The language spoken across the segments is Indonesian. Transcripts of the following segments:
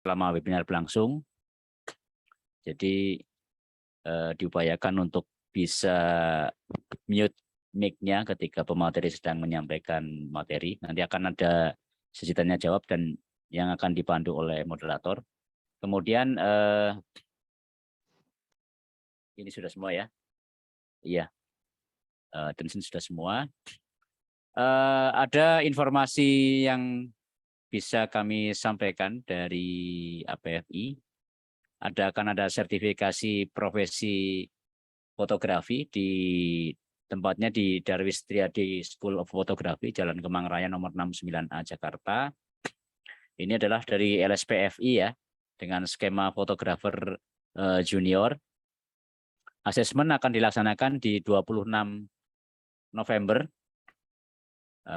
selama webinar berlangsung. Jadi diupayakan untuk bisa mute mic-nya ketika pemateri sedang menyampaikan materi. Nanti akan ada sesi tanya jawab dan yang akan dipandu oleh moderator. Kemudian ini sudah semua ya? Iya, dan ini sudah semua. Ada informasi yang bisa kami sampaikan dari APFI. Akan ada sertifikasi profesi fotografi di tempatnya di Darwis Triadi School of Photography, Jalan Kemang Raya nomor 69A Jakarta. Ini adalah dari LSPFI ya, dengan skema fotografer junior. Asesmen akan dilaksanakan di 26 November,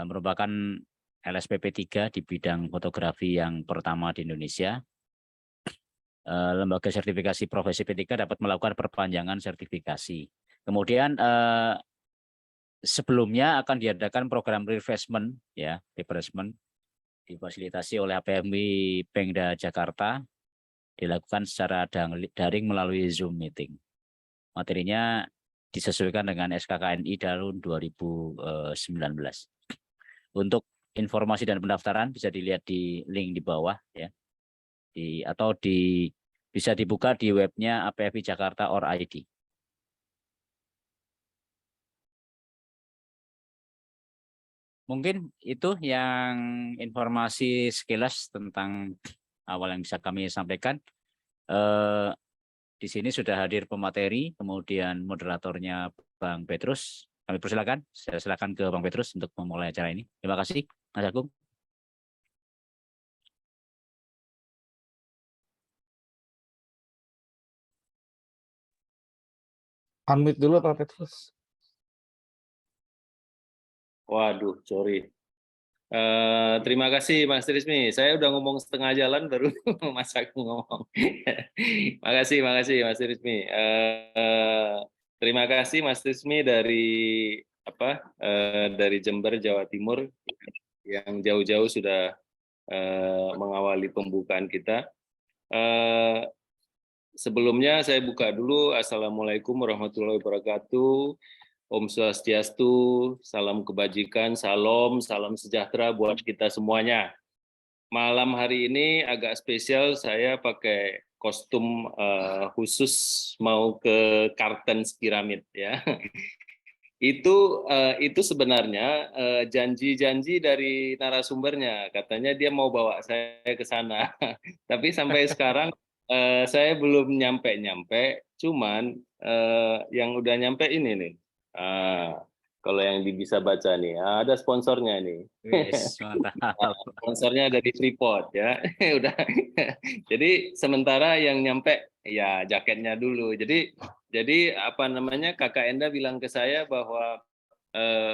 merupakan LSPP 3 di bidang fotografi yang pertama di Indonesia. Lembaga sertifikasi profesi P3 dapat melakukan perpanjangan sertifikasi. Kemudian sebelumnya akan diadakan program refreshment ya, refreshment difasilitasi oleh APMI Pemda Jakarta, dilakukan secara daring melalui Zoom meeting. Materinya disesuaikan dengan SKKNI tahun 2019. Untuk informasi dan pendaftaran bisa dilihat di link di bawah ya. Bisa dibuka di webnya APFI Jakarta id. Mungkin itu yang informasi sekilas tentang awal yang bisa kami sampaikan. Di sini sudah hadir pemateri, kemudian moderatornya Bang Petrus. Kami persilakan, saya silakan ke Bang Petrus untuk memulai acara ini. Terima kasih, Mas Agung. Unmute dulu Pak Petrus. Waduh, sorry. Terima kasih Mas Trismi. Saya udah ngomong setengah jalan baru Mas Agung ngomong. Makasih Mas Trismi. Terima kasih Mas Trismi dari Jember, Jawa Timur yang jauh-jauh sudah mengawali pembukaan kita. Sebelumnya saya buka dulu. Assalamualaikum warahmatullahi wabarakatuh. Om Swastiastu, salam kebajikan, salam sejahtera buat kita semuanya. Malam hari ini agak spesial, saya pakai kostum khusus mau ke Kartens Piramid ya. Itu sebenarnya janji-janji dari narasumbernya, katanya dia mau bawa saya ke sana. Tapi sampai sekarang saya belum nyampe, cuman yang udah nyampe ini nih. Kalau yang bisa baca nih, ada sponsornya nih. Yes, mantap. Sponsornya dari Freeport ya. Udah. Jadi sementara yang nyampe ya jaketnya dulu. Jadi apa namanya, Kakak Enda bilang ke saya bahwa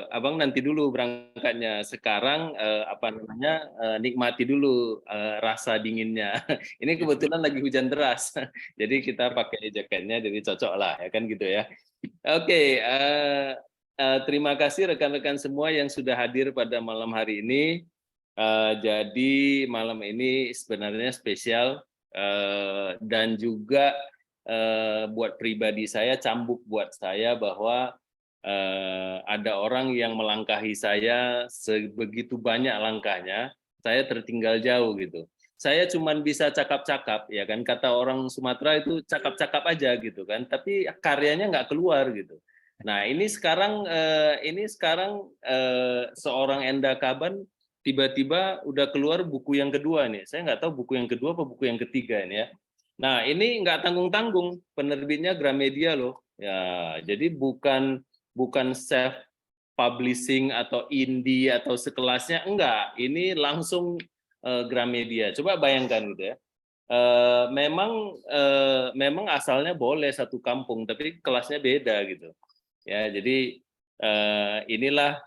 Abang nanti dulu berangkatnya, sekarang nikmati dulu rasa dinginnya. Ini kebetulan lagi hujan deras, jadi kita pakai jaketnya, jadi cocok lah ya kan gitu ya. Oke, terima kasih rekan-rekan semua yang sudah hadir pada malam hari ini. Jadi malam ini sebenarnya spesial dan juga buat pribadi saya, cambuk buat saya bahwa ada orang yang melangkahi saya sebegitu banyak langkahnya, saya tertinggal jauh gitu. Saya cuma bisa cakap-cakap ya kan, kata orang Sumatera itu cakap-cakap aja gitu kan, tapi karyanya nggak keluar gitu. Nah ini sekarang seorang Enda Kaban tiba-tiba udah keluar buku yang kedua nih. Saya nggak tahu buku yang kedua apa buku yang ketiga ini ya. Nah ini nggak tanggung-tanggung, penerbitnya Gramedia loh. Ya jadi bukan self publishing atau indie atau sekelasnya, enggak. Ini langsung Gramedia. Coba bayangkan gitu ya. Memang asalnya boleh satu kampung, tapi kelasnya beda gitu. Ya, jadi inilah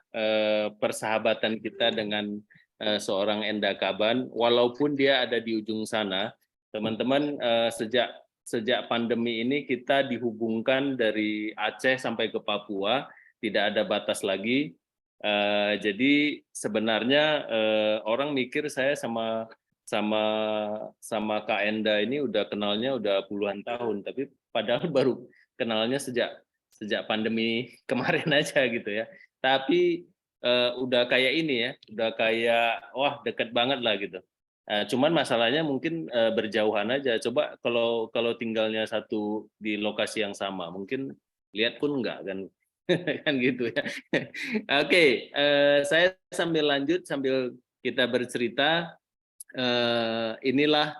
persahabatan kita dengan seorang Enda Kaban, walaupun dia ada di ujung sana, teman-teman. Sejak pandemi ini kita dihubungkan dari Aceh sampai ke Papua, tidak ada batas lagi. Jadi sebenarnya orang mikir saya sama sama sama Kak Enda ini udah kenalnya udah puluhan tahun, tapi padahal baru kenalnya sejak pandemi kemarin aja gitu ya. Tapi udah kayak ini ya, udah kayak wah deket banget lah gitu. Cuman masalahnya mungkin berjauhan aja. Coba kalau tinggalnya satu di lokasi yang sama, mungkin lihat pun enggak kan. Kan gitu ya. Oke, saya sambil lanjut sambil kita bercerita. Inilah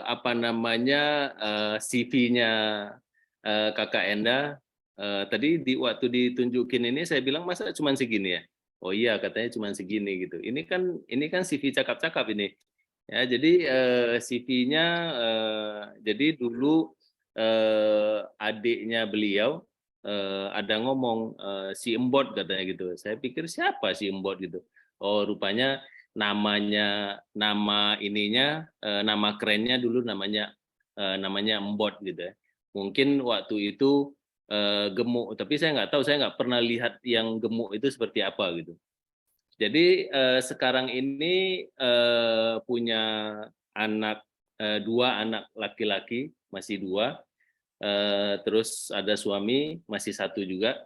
apa namanya CV-nya Kakak Enda. Tadi waktu ditunjukin ini saya bilang masa cuma segini ya. Oh iya katanya cuma segini gitu. Ini kan CV cakap-cakap ini. Ya jadi CV-nya jadi dulu adiknya beliau ada ngomong si Embot katanya gitu. Saya pikir siapa si Embot gitu. Oh rupanya nama nama kerennya dulu namanya Embot gitu ya. Mungkin waktu itu gemuk, tapi saya nggak tahu, saya nggak pernah lihat yang gemuk itu seperti apa gitu. Jadi sekarang ini punya dua anak laki-laki, masih dua, terus ada suami masih satu juga.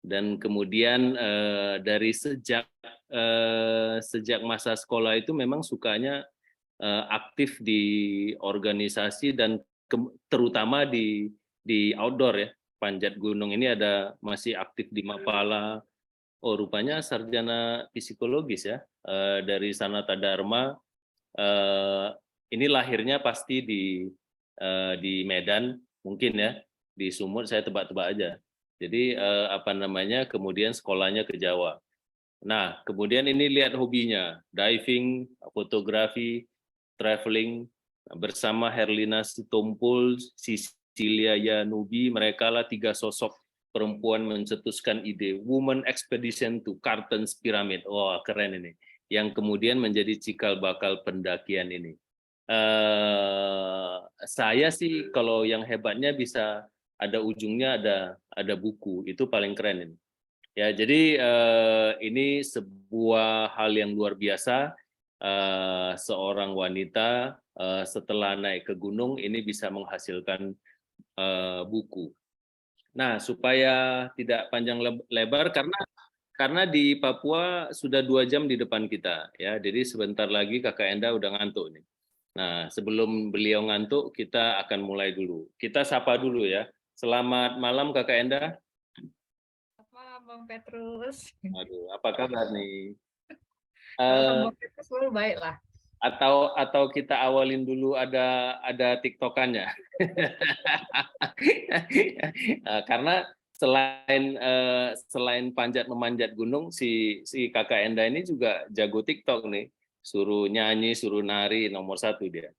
Dan kemudian dari sejak masa sekolah itu memang sukanya aktif di organisasi dan terutama di outdoor ya. Panjat gunung ini masih aktif di Mapala. Oh rupanya sarjana psikologis ya, dari Sanata Dharma. Ini lahirnya pasti di Medan mungkin ya, di Sumut saya tebak-tebak aja. Jadi apa namanya kemudian sekolahnya ke Jawa. Nah kemudian ini lihat hobinya, diving, fotografi, traveling bersama Herlina Sitompul, Cecilia Yanubi. Mereka lah tiga sosok perempuan mencetuskan ide Women Expedition to Cartons Pyramid. Wah keren ini. Yang kemudian menjadi cikal bakal pendakian ini. Saya sih kalau yang hebatnya bisa ada ujungnya, ada buku, itu paling keren ini. Ya, jadi ini sebuah hal yang luar biasa. Seorang wanita setelah naik ke gunung ini bisa menghasilkan buku. Nah, supaya tidak panjang lebar karena di Papua sudah 2 jam di depan kita, ya. Jadi sebentar lagi Kakak Enda udah ngantuk nih. Nah, sebelum beliau ngantuk, kita akan mulai dulu. Kita sapa dulu ya. Selamat malam Kakak Enda. Selamat malam Bang Petrus. Aduh, apa kabar nih? Kalau Bang Petrus selalu baik lah. Atau kita awalin dulu ada TikTokannya. Karena selain memanjat gunung, si Kakak Enda ini juga jago TikTok nih. Suruh nyanyi, suruh nari, nomor 1 dia.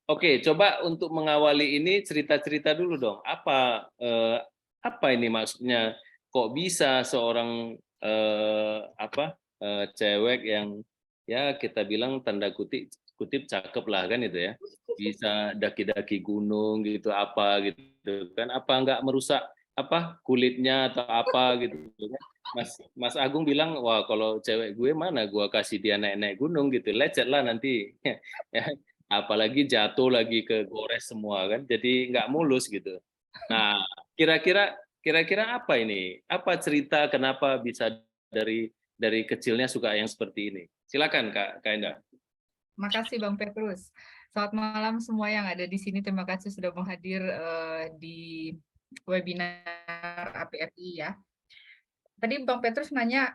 Oke, coba untuk mengawali ini cerita-cerita dulu dong. Apa ini maksudnya? Kok bisa seorang cewek yang ya kita bilang tanda kutip cakep lah kan itu ya, bisa daki-daki gunung gitu kan, apa nggak merusak kulitnya atau apa gitu kan. Mas Agung bilang wah kalau cewek gue mana gue kasih dia naik gunung gitu, lecet lah nanti ya, apalagi jatuh lagi ke gores semua kan, jadi nggak mulus gitu. Nah kira-kira apa ini, apa cerita kenapa bisa dari kecilnya suka yang seperti ini? Silakan Kak Enda. Makasih Bang Petrus. Selamat malam semua yang ada di sini. Terima kasih sudah menghadir di webinar APFI ya. Tadi Bang Petrus nanya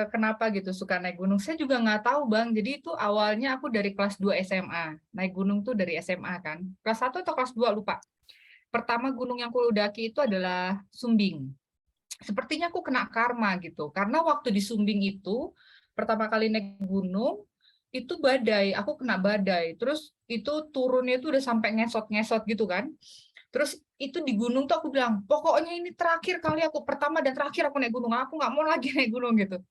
kenapa gitu suka naik gunung. Saya juga nggak tahu Bang. Jadi itu awalnya aku dari kelas 2 SMA. Naik gunung tuh dari SMA kan. Kelas 1 atau kelas 2 lupa. Pertama gunung yang aku daki itu adalah Sumbing. Sepertinya aku kena karma gitu. Karena waktu di Sumbing itu pertama kali naik gunung itu badai, aku kena badai. Terus itu turunnya itu udah sampai ngesot-ngesot gitu kan. Terus itu di gunung tuh aku bilang, pokoknya ini terakhir kali aku, pertama dan terakhir aku naik gunung, aku nggak mau lagi naik gunung gitu.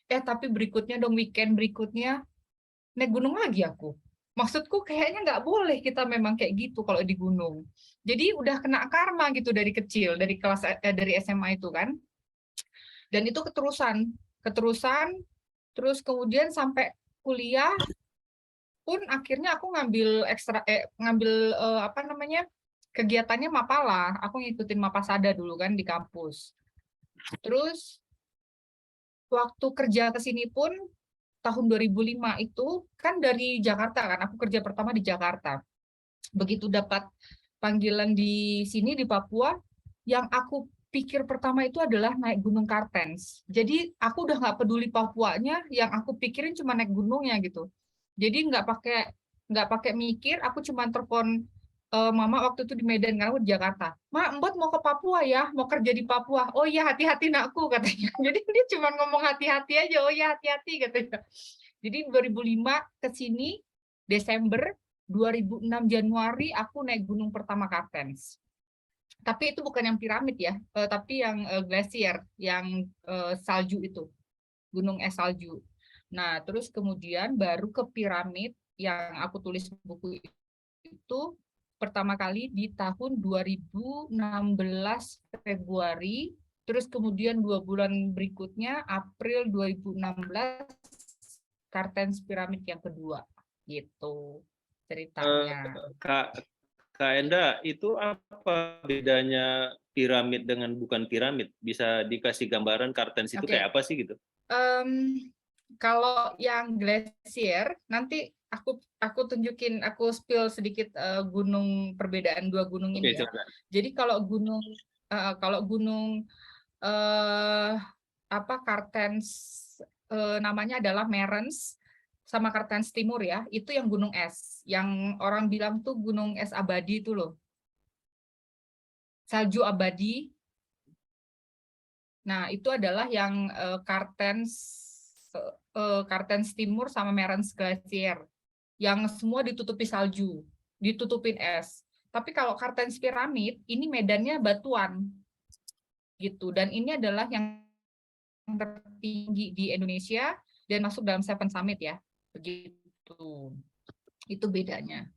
Tapi berikutnya dong, weekend berikutnya naik gunung lagi aku. Maksudku kayaknya nggak boleh kita memang kayak gitu kalau di gunung. Jadi udah kena karma gitu dari kecil, dari dari SMA itu kan. Dan itu keterusan, terus kemudian sampai kuliah pun akhirnya aku ngambil kegiatannya Mapala. Aku ngikutin Mapasada dulu kan di kampus. Terus waktu kerja ke sini pun tahun 2005 itu kan dari Jakarta kan, aku kerja pertama di Jakarta. Begitu dapat panggilan di sini di Papua, yang aku pikir pertama itu adalah naik Gunung Kartens. Jadi aku udah nggak peduli Papuanya, yang aku pikirin cuma naik gunungnya gitu. Jadi nggak pakai mikir, aku cuma telepon Mama waktu itu di Medan, karena aku di Jakarta. Ma, Mbak mau ke Papua ya, mau kerja di Papua. Oh iya, hati-hati nakku katanya. Jadi dia cuma ngomong hati-hati aja. Oh iya, hati-hati katanya. Jadi 2005 ke sini Desember, 2006 Januari aku naik gunung pertama Kartens. Tapi itu bukan yang piramid ya, tapi yang glasier, yang salju itu, gunung es salju. Nah, terus kemudian baru ke piramid yang aku tulis buku itu pertama kali di tahun 2016 Februari, terus kemudian 2 bulan berikutnya April 2016 Kartens piramid yang kedua, gitu ceritanya. Kak Enda, itu apa bedanya piramid dengan bukan piramid? Bisa dikasih gambaran Kartens itu kayak apa sih gitu? Kalau yang glasier, nanti aku tunjukin, aku spill sedikit perbedaan dua gunung ini ya. Jadi kalau gunung Kartens namanya adalah Merens sama Kartens Timur ya, itu yang gunung es, yang orang bilang tuh gunung es abadi itu loh, salju abadi. Nah itu adalah yang Kartens Timur sama Merens Glacier, yang semua ditutupi salju, ditutupin es. Tapi kalau Kartens Piramid, ini medannya batuan, gitu. Dan ini adalah yang tertinggi di Indonesia dan masuk dalam Seven Summit ya, begitu. Itu bedanya.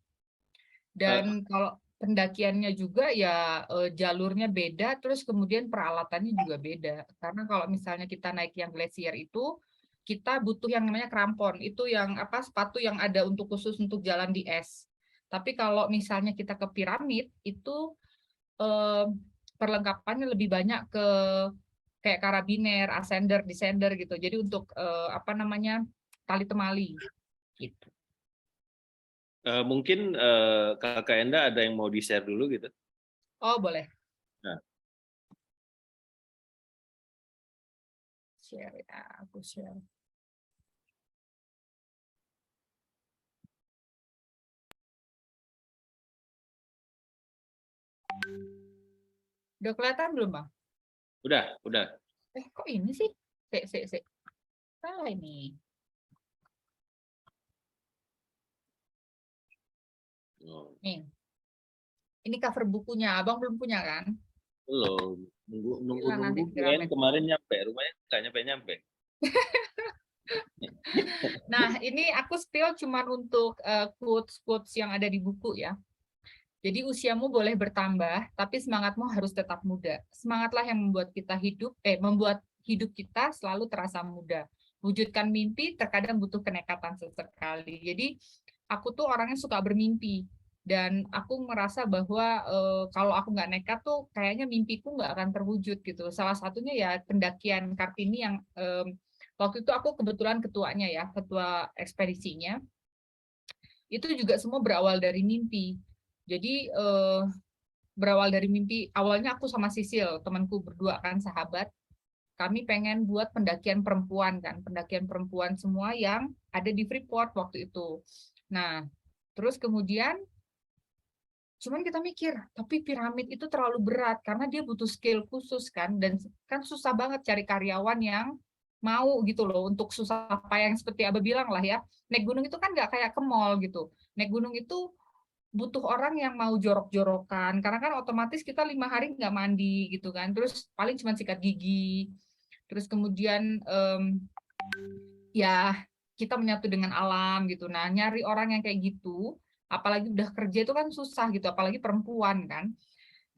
Dan kalau pendakiannya juga ya jalurnya beda, terus kemudian peralatannya juga beda. Karena kalau misalnya kita naik yang glasier itu, kita butuh yang namanya krampon, itu yang sepatu yang ada untuk khusus untuk jalan di es. Tapi kalau misalnya kita ke piramid itu perlengkapannya lebih banyak ke kayak karabiner, ascender, descender gitu. Jadi untuk tali temali gitu. Mungkin Kakak Enda ada yang mau di-share dulu gitu? Oh boleh. Nah. Share ya, aku share. Udah kelihatan belum, Bang? Udah. Kok ini sih? Sik. Salah ini. Nih. Ini cover bukunya. Abang belum punya kan? Belum. Nunggu piramid. Kemarin nyampe, rumahnya nggak nyampe. Nah, ini aku spill cuma untuk quotes yang ada di buku ya. Jadi usiamu boleh bertambah, tapi semangatmu harus tetap muda. Semangatlah yang membuat hidup kita selalu terasa muda. Wujudkan mimpi terkadang butuh kenekatan sesekali. Jadi aku tuh orangnya suka bermimpi, dan aku merasa bahwa kalau aku nggak nekat tuh kayaknya mimpiku nggak akan terwujud gitu. Salah satunya ya pendakian Kartini yang waktu itu aku kebetulan ketuanya ya, ketua ekspedisinya. Itu juga semua berawal dari mimpi. Jadi berawal dari mimpi, awalnya aku sama Sisil, temanku berdua kan, sahabat. Kami pengen buat pendakian perempuan kan, pendakian perempuan semua yang ada di Freeport waktu itu. Nah, terus kemudian cuman kita mikir, tapi piramid itu terlalu berat karena dia butuh skill khusus kan, dan kan susah banget cari karyawan yang mau gitu loh untuk susah payah yang seperti Abah bilang lah ya. Naik gunung itu kan nggak kayak ke mall gitu. Naik gunung itu butuh orang yang mau jorok-jorokan, karena kan otomatis kita 5 hari nggak mandi gitu kan, terus paling cuma sikat gigi, terus kemudian ya kita menyatu dengan alam gitu. Nah, nyari orang yang kayak gitu, apalagi udah kerja itu kan susah gitu, apalagi perempuan kan.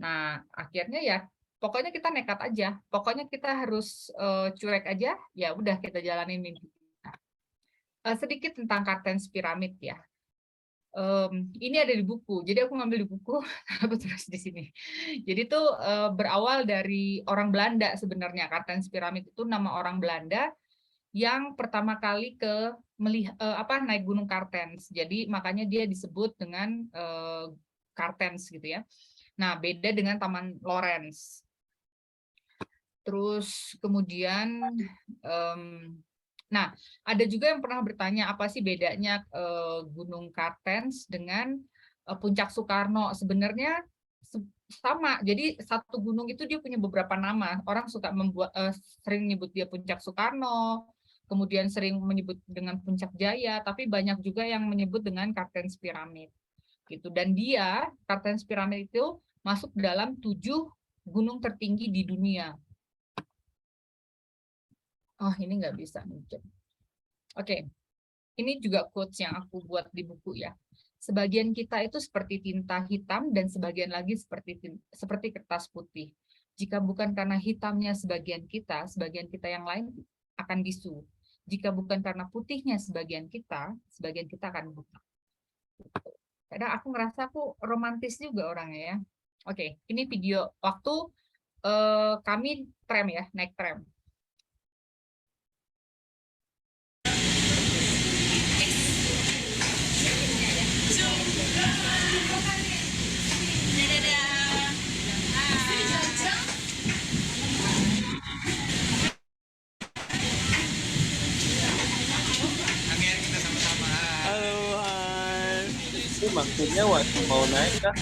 Nah, akhirnya ya pokoknya kita nekat aja, pokoknya kita harus cuek aja, ya udah kita jalanin mimpi kita. sedikit tentang Cartens piramid ya. Ini ada di buku, jadi aku ngambil di buku, aku tulis di sini. Jadi itu berawal dari orang Belanda sebenarnya. Cartens piramid itu nama orang Belanda yang pertama kali naik Gunung Cartens. Jadi makanya dia disebut dengan Cartens gitu ya. Nah, beda dengan Taman Lorentz. Terus kemudian nah, ada juga yang pernah bertanya apa sih bedanya Gunung Cartens dengan Puncak Soekarno. Sebenarnya sama. Jadi satu gunung itu dia punya beberapa nama. Orang suka sering menyebut dia Puncak Soekarno, kemudian sering menyebut dengan Puncak Jaya, tapi banyak juga yang menyebut dengan Cartens Pyramid. Gitu. Dan dia Cartens Pyramid itu masuk dalam 7 gunung tertinggi di dunia. Oh, ini nggak bisa mungkin. Oke, ini juga quotes yang aku buat di buku ya. Sebagian kita itu seperti tinta hitam dan sebagian lagi seperti kertas putih. Jika bukan karena hitamnya sebagian kita yang lain akan bisu. Jika bukan karena putihnya sebagian kita akan buta. Kadang aku ngerasa aku romantis juga orangnya ya. Oke, ini video waktu kami naik tram. Itu maksudnya waktu mau naik kah?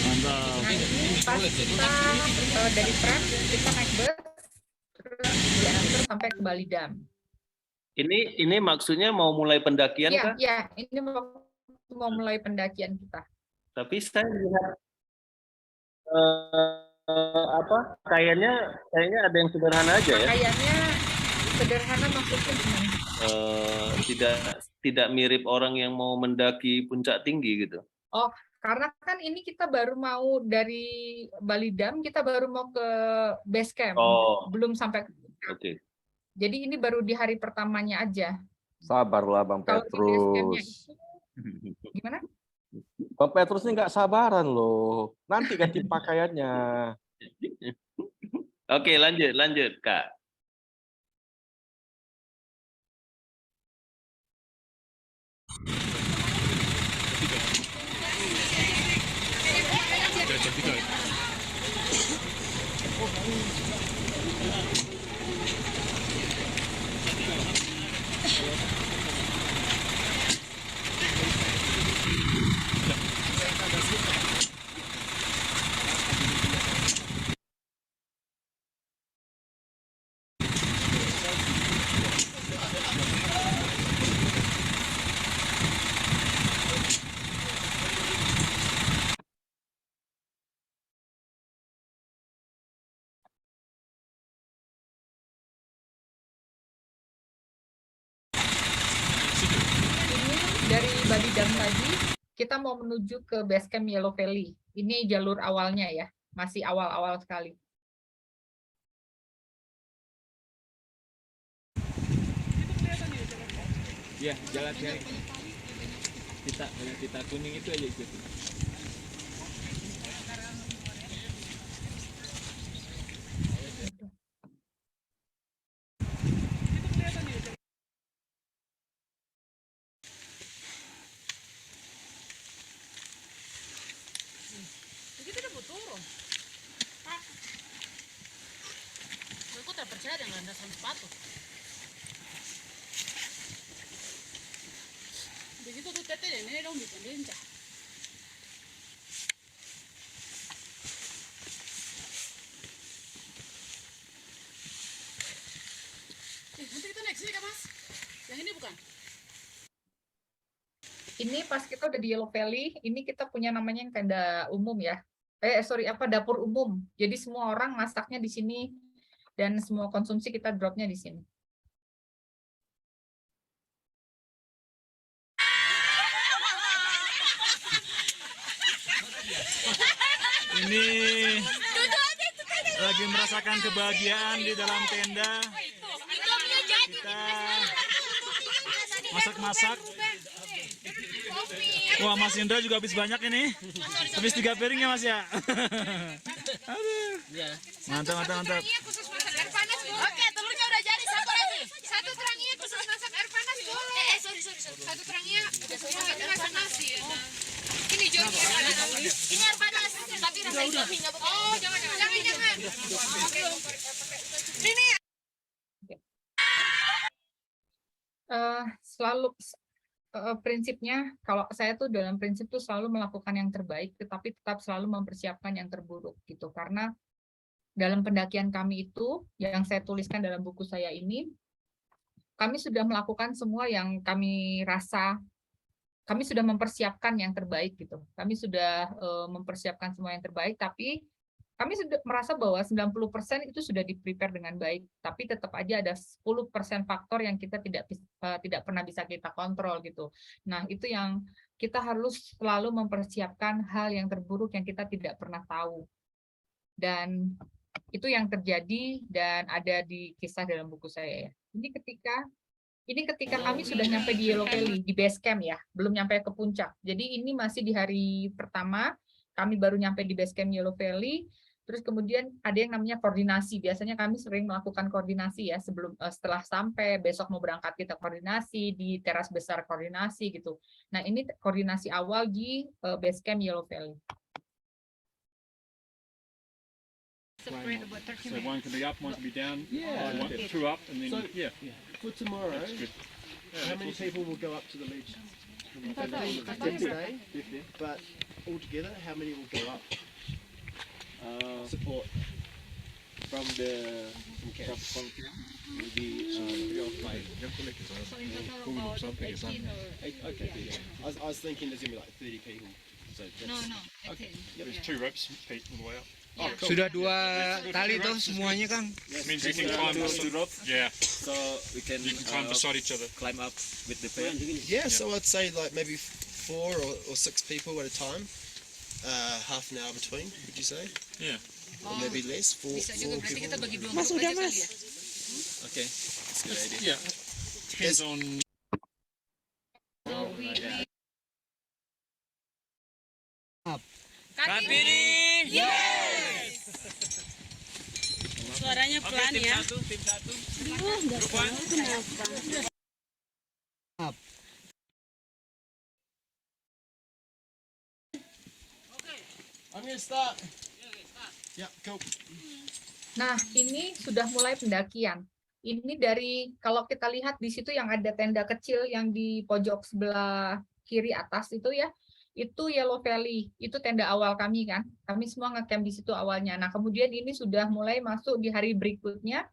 Mantap. Nah, ini pas kita dari tram kita naik bus terus diantar sampai ke Balidam. Ini maksudnya mau mulai pendakian kah? Iya, ini mau mulai pendakian kita. Tapi saya lihat kayaknya ada yang sederhana aja ya. Kayaknya sederhana maksudnya gimana? Tidak mirip orang yang mau mendaki puncak tinggi gitu. Oh, karena kan ini kita baru mau dari Balidam, kita baru mau ke base camp, belum sampai ke puncak. Oke. Jadi ini baru di hari pertamanya aja. Sabarlah Bang Kalau di base campnya Petrus. itu, gimana? Bang Petrus ini nggak sabaran loh. Nanti ganti pakaiannya. Oke, lanjut Kak. Dari Balidam tadi, kita mau menuju ke base camp Yellow Valley. Ini jalur awalnya ya, masih awal-awal sekali. Iya, jalan pita kuning itu aja ikut. Aku terpercaya dengan landasan sepatu. Begitu tuh tete de enero independencia. Yang ini bukan? Ini pas kita udah di Yellow Valley, ini kita punya namanya yang tenda umum ya. Dapur umum. Jadi semua orang masaknya di sini dan semua konsumsi kita dropnya di sini. Ini lagi merasakan kebahagiaan di dalam tenda. Kita masak-masak. Wah, Mas Indra juga habis banyak ini. Habis 3 piring ya, Mas ya. Aduh. Mantap, mantap, mantap. Oke, telurnya udah jadi. Satu lagi. Satu terangnya khusus masak air panas dulu. Sorry. Satu terangnya khusus masak nasi. Ini Johnny air panas. Ini air panas. Tapi rasa Johnny nggak betul. Oh, jangan. Oke. Ini. Selalu prinsipnya, kalau saya tuh dalam prinsip tuh selalu melakukan yang terbaik, tetapi tetap selalu mempersiapkan yang terburuk gitu. Karena dalam pendakian kami itu, yang saya tuliskan dalam buku saya ini, kami sudah melakukan semua yang kami rasa, kami sudah mempersiapkan yang terbaik gitu. Kami sudah mempersiapkan semua yang terbaik, tapi kami sudah merasa bahwa 90% itu sudah di-prepare dengan baik, tapi tetap aja ada 10% faktor yang kita tidak pernah bisa kita kontrol gitu. Nah, itu yang kita harus selalu mempersiapkan hal yang terburuk yang kita tidak pernah tahu. Dan itu yang terjadi dan ada di kisah dalam buku saya ya. Ini ketika kami sudah nyampe di Yellow Valley, di base camp ya, belum nyampe ke puncak. Jadi ini masih di hari pertama, kami baru nyampe di base camp Yellow Valley. Terus kemudian ada yang namanya koordinasi. Biasanya kami sering melakukan koordinasi ya setelah sampai, besok mau berangkat kita koordinasi di teras besar koordinasi gitu. Nah, ini koordinasi awal di base camp Yellow Valley. So one can be up, one can be down. Yeah. Two up, and then For tomorrow, That's good. How many people will go up to the ledge? 50. But altogether, how many will go up? Support From the camp. maybe So in total about 18 or... Okay. I was thinking there's gonna be like 30 people. So No, that's, 18. there's 2 ropes, Pete, all the way up. Sudah 2 tali tuh semuanya, Kang. Means you can climb up the rope. Yeah, So we can you can climb beside each other. climb up with the pair. yeah, so I'd say like maybe 4 or 6 people at a time. Half an hour between, would you say? Yeah. Or maybe less. 4 Bisa juga, berarti people. kita bagi 2 Mas, grup udah, aja kali Mas. ya. Okay, that's a good idea. Yeah. Depends on. Kartini! Yes! Suaranya pelan ya. I'm gonna start. Yeah, cool. Nah, ini sudah mulai pendakian. Ini dari, kalau kita lihat di situ yang ada tenda kecil yang di pojok sebelah kiri atas itu ya, itu Yellow Valley, itu tenda awal kami kan. Kami semua ngecamp di situ awalnya. Nah, kemudian ini sudah mulai masuk di hari berikutnya,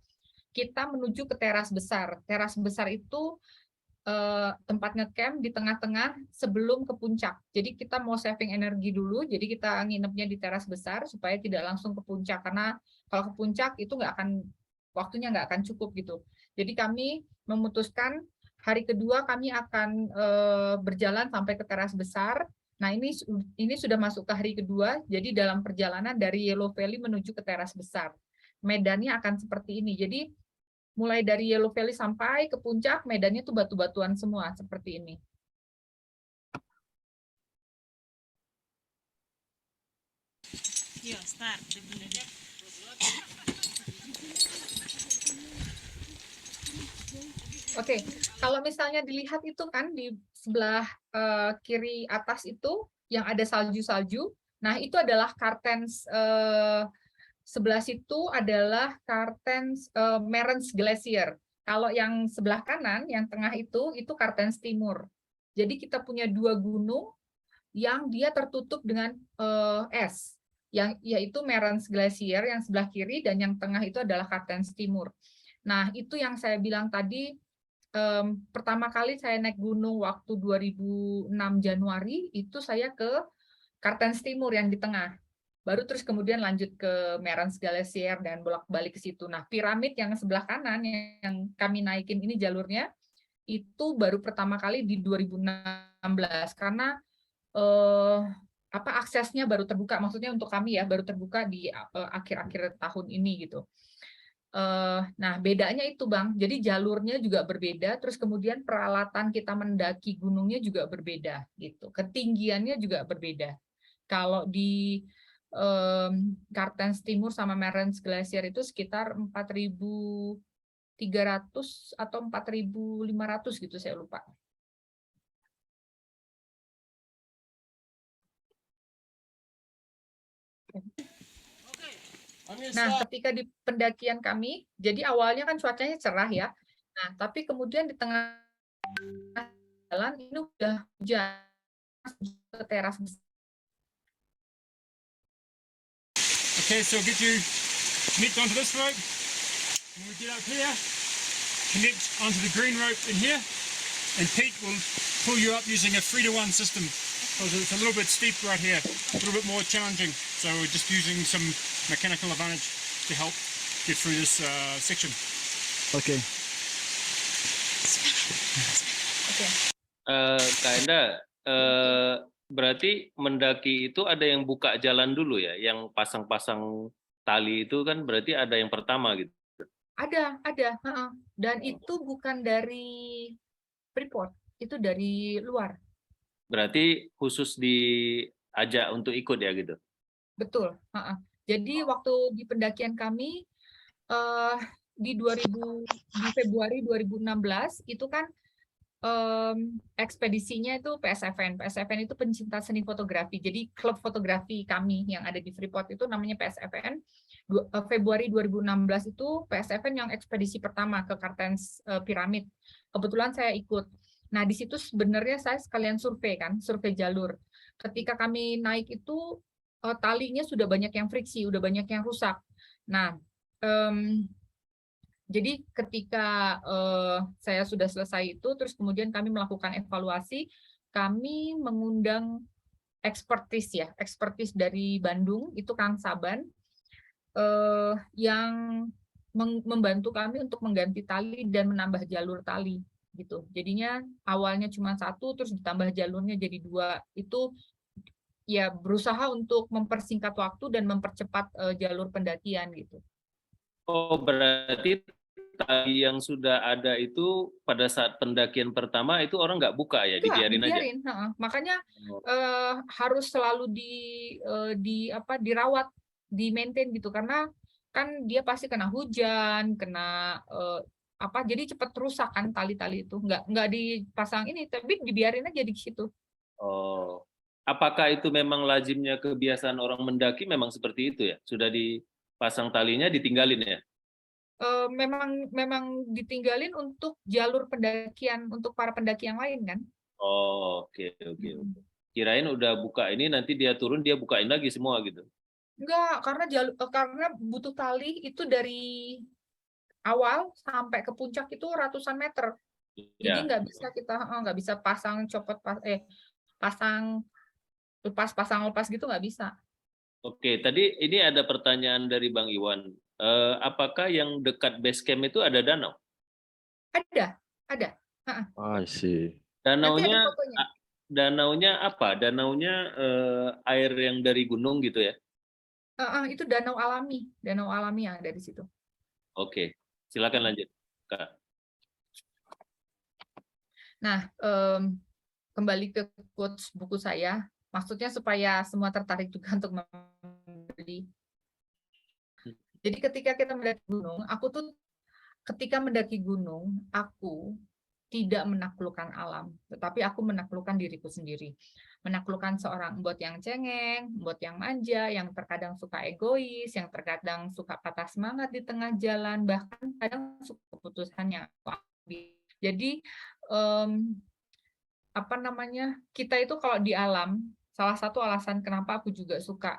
kita menuju ke teras besar. Teras besar itu tempat ngecamp di tengah-tengah sebelum ke puncak. Jadi kita mau saving energi dulu, jadi kita nginepnya di teras besar supaya tidak langsung ke puncak, karena kalau ke puncak itu waktunya nggak akan cukup gitu. Jadi kami memutuskan hari kedua kami akan berjalan sampai ke teras besar. Nah, ini sudah masuk ke hari kedua, jadi dalam perjalanan dari Yellow Valley menuju ke teras besar. Medannya akan seperti ini. Jadi mulai dari Yellow Valley sampai ke puncak, medannya tuh batu-batuan semua seperti ini. Yo, start. Oke, kalau misalnya dilihat itu kan di sebelah kiri atas itu yang ada salju-salju. Nah, itu adalah Cartens, sebelah situ adalah Cartens Merens Glacier. Kalau yang sebelah kanan, yang tengah itu Cartens Timur. Jadi kita punya 2 gunung yang dia tertutup dengan es, yaitu Merens Glacier yang sebelah kiri dan yang tengah itu adalah Cartens Timur. Nah, itu yang saya bilang tadi, pertama kali saya naik gunung waktu 2006 Januari, itu saya ke Kartens Timur yang di tengah. Baru terus kemudian lanjut ke Merens Glacier dan bolak-balik ke situ. Nah, piramid yang sebelah kanan yang kami naikin ini jalurnya, itu baru pertama kali di 2016 karena aksesnya baru terbuka, maksudnya untuk kami ya baru terbuka di akhir-akhir tahun ini gitu. Nah, bedanya itu Bang, jadi jalurnya juga berbeda, terus kemudian peralatan kita mendaki gunungnya juga berbeda gitu, ketinggiannya juga berbeda. Kalau di Kartens Timur sama Merens Glacier itu sekitar 4.300 atau 4.500 gitu, saya lupa. Nah, ketika di pendakian kami, jadi awalnya kan cuacanya cerah ya. Nah, tapi kemudian di tengah jalan ini udah hujan ke teras. Okay, so get you connect onto this rope. When we get up here, connect onto the green rope in here, and Pete will pull you up using a 3-to-1 system. Because it's a little bit steep right here, a little bit more challenging. So we're just using some mechanical advantage to help get through this section. Okay. Kak Enda, berarti mendaki itu ada yang buka jalan dulu ya, yang pasang-pasang tali itu kan berarti ada yang pertama gitu. Ada. Dan itu bukan dari Freeport, itu dari luar. Berarti khusus diajak untuk ikut ya gitu? Betul. Jadi waktu di pendakian kami di Februari 2016 itu kan ekspedisinya itu PSFN. PSFN itu pencinta seni fotografi. Jadi klub fotografi kami yang ada di Freeport itu namanya PSFN. Februari 2016 itu PSFN yang ekspedisi pertama ke Kartens Piramid. Kebetulan saya ikut. Nah, di situ sebenarnya saya sekalian survei jalur. Ketika kami naik itu talinya sudah banyak yang friksi, udah banyak yang rusak. Nah, jadi ketika saya sudah selesai itu, terus kemudian kami melakukan evaluasi, kami mengundang ekspertis dari Bandung, itu Kang Saban, yang membantu kami untuk mengganti tali dan menambah jalur tali. Gitu. Jadinya awalnya cuma 1, terus ditambah jalurnya jadi 2. Itu ya berusaha untuk mempersingkat waktu dan mempercepat jalur pendakian gitu. Oh, berarti tali yang sudah ada itu pada saat pendakian pertama itu orang nggak buka ya, dibiarin aja. Makanya harus selalu dirawat, di-maintain gitu, karena kan dia pasti kena hujan, kena jadi cepat rusak kan tali-tali itu. Nggak dipasang ini, tapi dibiarin aja di situ. Oh, apakah itu memang lazimnya kebiasaan orang mendaki memang seperti itu ya? Sudah dipasang talinya ditinggalin ya? Memang ditinggalin untuk jalur pendakian, untuk para pendaki yang lain kan. Oh, oke. Kirain udah buka ini, nanti dia turun dia bukain lagi semua gitu. Enggak, karena butuh tali itu dari awal sampai ke puncak itu ratusan meter. Jadi nggak bisa nggak bisa pasang lepas gitu, nggak bisa. Oke, tadi ini ada pertanyaan dari Bang Iwan. Apakah yang dekat base camp itu ada danau? Ada. I see. Danaunya apa? Danaunya air yang dari gunung gitu ya? Itu danau alami yang ada di situ. Oke, silakan lanjut, Kak. Nah, kembali ke quotes buku saya, maksudnya supaya semua tertarik juga untuk membeli. Jadi ketika kita mendaki gunung, ketika mendaki gunung, aku tidak menaklukkan alam, tetapi aku menaklukkan diriku sendiri. Menaklukkan seorang embot yang cengeng, embot yang manja, yang terkadang suka egois, yang terkadang suka patah semangat di tengah jalan, bahkan kadang suka keputusan yang aku ambil. Jadi kita itu kalau di alam, salah satu alasan kenapa aku juga suka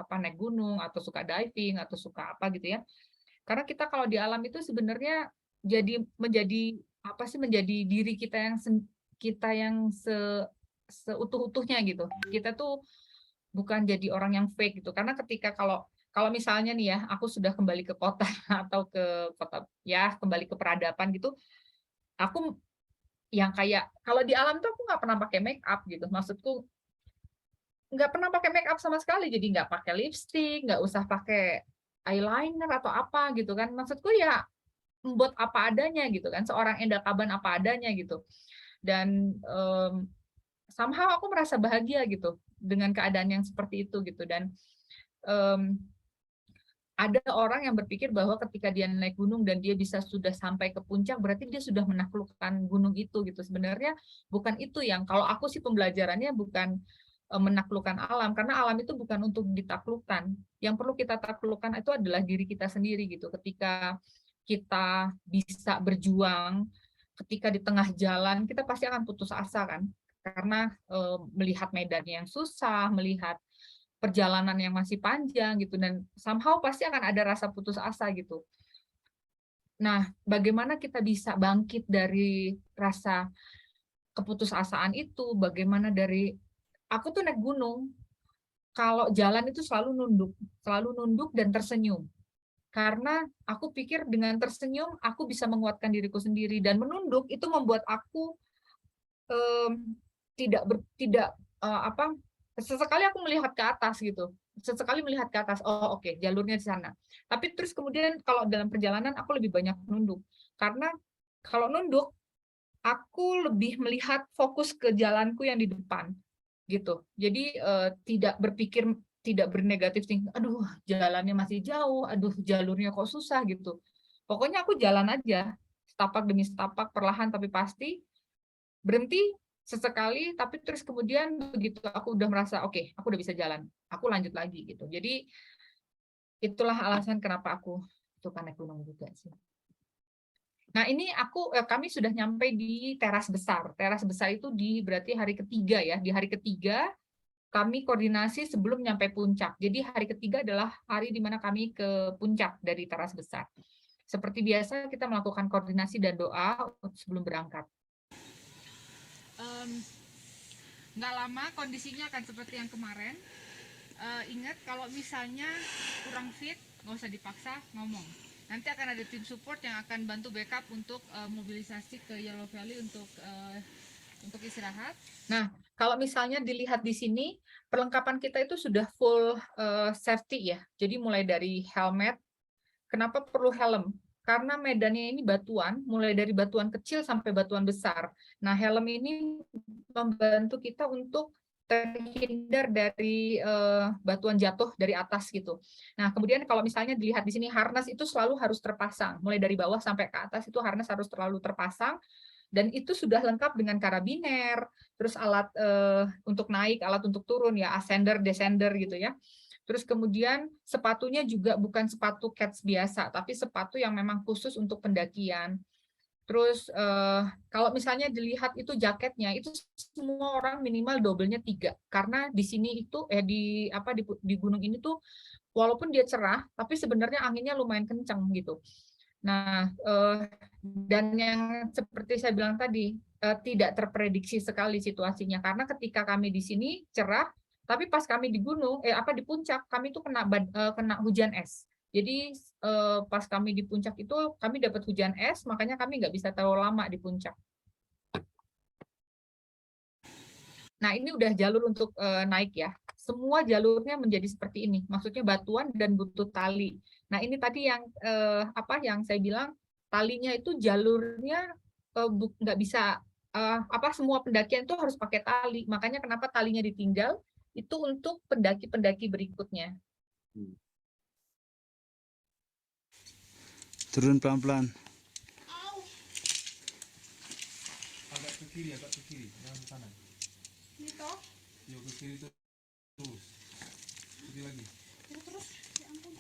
naik gunung atau suka diving atau suka apa gitu ya, karena kita kalau di alam itu sebenarnya menjadi apa sih menjadi diri kita yang seutuh-utuhnya gitu. Kita tuh bukan jadi orang yang fake gitu. Karena ketika kalau misalnya nih ya, aku sudah kembali ke kota atau ke kota ya kembali ke peradaban gitu, aku yang kayak kalau di alam tuh aku nggak pernah pakai make up gitu. Maksudku nggak pernah pakai make up sama sekali, jadi nggak pakai lipstick, nggak usah pakai eyeliner atau apa gitu kan. Maksudku ya membuat apa adanya gitu kan, seorang Enda Kaban apa adanya gitu. Dan somehow aku merasa bahagia gitu dengan keadaan yang seperti itu gitu. Dan ada orang yang berpikir bahwa ketika dia naik gunung dan dia sudah sampai ke puncak, berarti dia sudah menaklukkan gunung itu gitu. Sebenarnya bukan itu yang, kalau aku sih pembelajarannya bukan menaklukkan alam, karena alam itu bukan untuk ditaklukkan. Yang perlu kita taklukkan itu adalah diri kita sendiri gitu. Ketika kita bisa berjuang, ketika di tengah jalan kita pasti akan putus asa kan, karena melihat medannya yang susah, melihat perjalanan yang masih panjang gitu, dan somehow pasti akan ada rasa putus asa gitu. Nah, bagaimana kita bisa bangkit dari rasa keputusasaan itu? Bagaimana dari aku tuh naik gunung, kalau jalan itu selalu nunduk dan tersenyum. Karena aku pikir dengan tersenyum aku bisa menguatkan diriku sendiri, dan menunduk itu membuat aku sesekali aku melihat ke atas gitu. Sesekali melihat ke atas, oh oke, jalurnya di sana. Tapi terus kemudian kalau dalam perjalanan aku lebih banyak nunduk. Karena kalau nunduk, aku lebih melihat fokus ke jalanku yang di depan gitu. Jadi tidak bernegatif tinggi, aduh jalannya masih jauh, aduh jalurnya kok susah gitu. Pokoknya aku jalan aja, setapak demi setapak, perlahan tapi pasti, berhenti sesekali, tapi terus kemudian begitu aku udah merasa oke, aku udah bisa jalan, aku lanjut lagi gitu. Jadi itulah alasan kenapa aku suka naik gunung juga sih. Nah ini kami sudah nyampe di teras besar. Teras besar itu berarti hari ketiga ya. Di hari ketiga kami koordinasi sebelum nyampe puncak. Jadi hari ketiga adalah hari di mana kami ke puncak dari teras besar. Seperti biasa kita melakukan koordinasi dan doa sebelum berangkat. Nggak lama kondisinya akan seperti yang kemarin. Ingat kalau misalnya kurang fit, nggak usah dipaksa ngomong. Nanti akan ada tim support yang akan bantu backup untuk mobilisasi ke Yellow Valley untuk istirahat. Nah, kalau misalnya dilihat di sini, perlengkapan kita itu sudah full safety ya. Jadi mulai dari helmet. Kenapa perlu helm? Karena medannya ini batuan, mulai dari batuan kecil sampai batuan besar. Nah, helm ini membantu kita untuk terhindar dari batuan jatuh dari atas gitu. Nah, kemudian kalau misalnya dilihat di sini, harness itu selalu harus terpasang. Mulai dari bawah sampai ke atas itu harness harus selalu terpasang. Dan itu sudah lengkap dengan karabiner, terus alat untuk naik, alat untuk turun ya, ascender, descender gitu ya. Terus kemudian sepatunya juga bukan sepatu cats biasa, tapi sepatu yang memang khusus untuk pendakian. Terus kalau misalnya dilihat itu jaketnya, itu semua orang minimal double-nya 3. Karena di sini itu di gunung ini tuh walaupun dia cerah, tapi sebenarnya anginnya lumayan kencang gitu. Nah, dan yang seperti saya bilang tadi, tidak terprediksi sekali situasinya, karena ketika kami di sini cerah, tapi pas kami di gunung, di puncak, kami tuh kena hujan es. Jadi pas kami di puncak itu kami dapat hujan es, makanya kami nggak bisa terlalu lama di puncak. Nah ini udah jalur untuk naik ya. Semua jalurnya menjadi seperti ini, maksudnya batuan dan butuh tali. Nah ini tadi yang yang saya bilang, talinya itu jalurnya nggak bisa semua pendakian itu harus pakai tali. Makanya kenapa talinya ditinggal itu untuk pendaki-pendaki berikutnya. Turun pelan-pelan. Agak ke kiri, jangan ke kanan. Ini toh? Yuk ke kiri terus. Kiri lagi. Terus, ya ampun.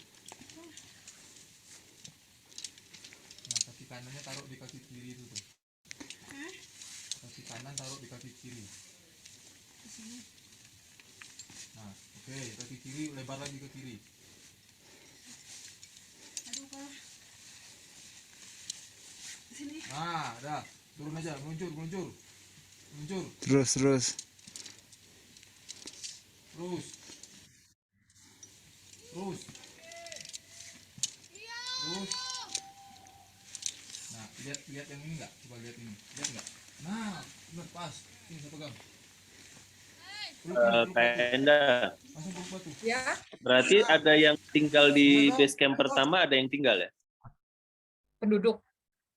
Nah, kaki kanannya taruh di kaki kiri itu tuh. Hah? Kaki kanan taruh di kaki kiri. Di sini. Nah, oke, kaki kiri lebar lagi ke kiri. Aduh, Pak. Nah, dah. Turun aja, meluncur. Terus. Terus. Nah, lihat yang ini enggak? Coba lihat ini. Lihat enggak? Nah, benar pas. Ini saya pegang. Kak Enda, Langsung peluk batu. Ya, berarti ada yang tinggal di base camp pertama, ada yang tinggal ya? penduduk.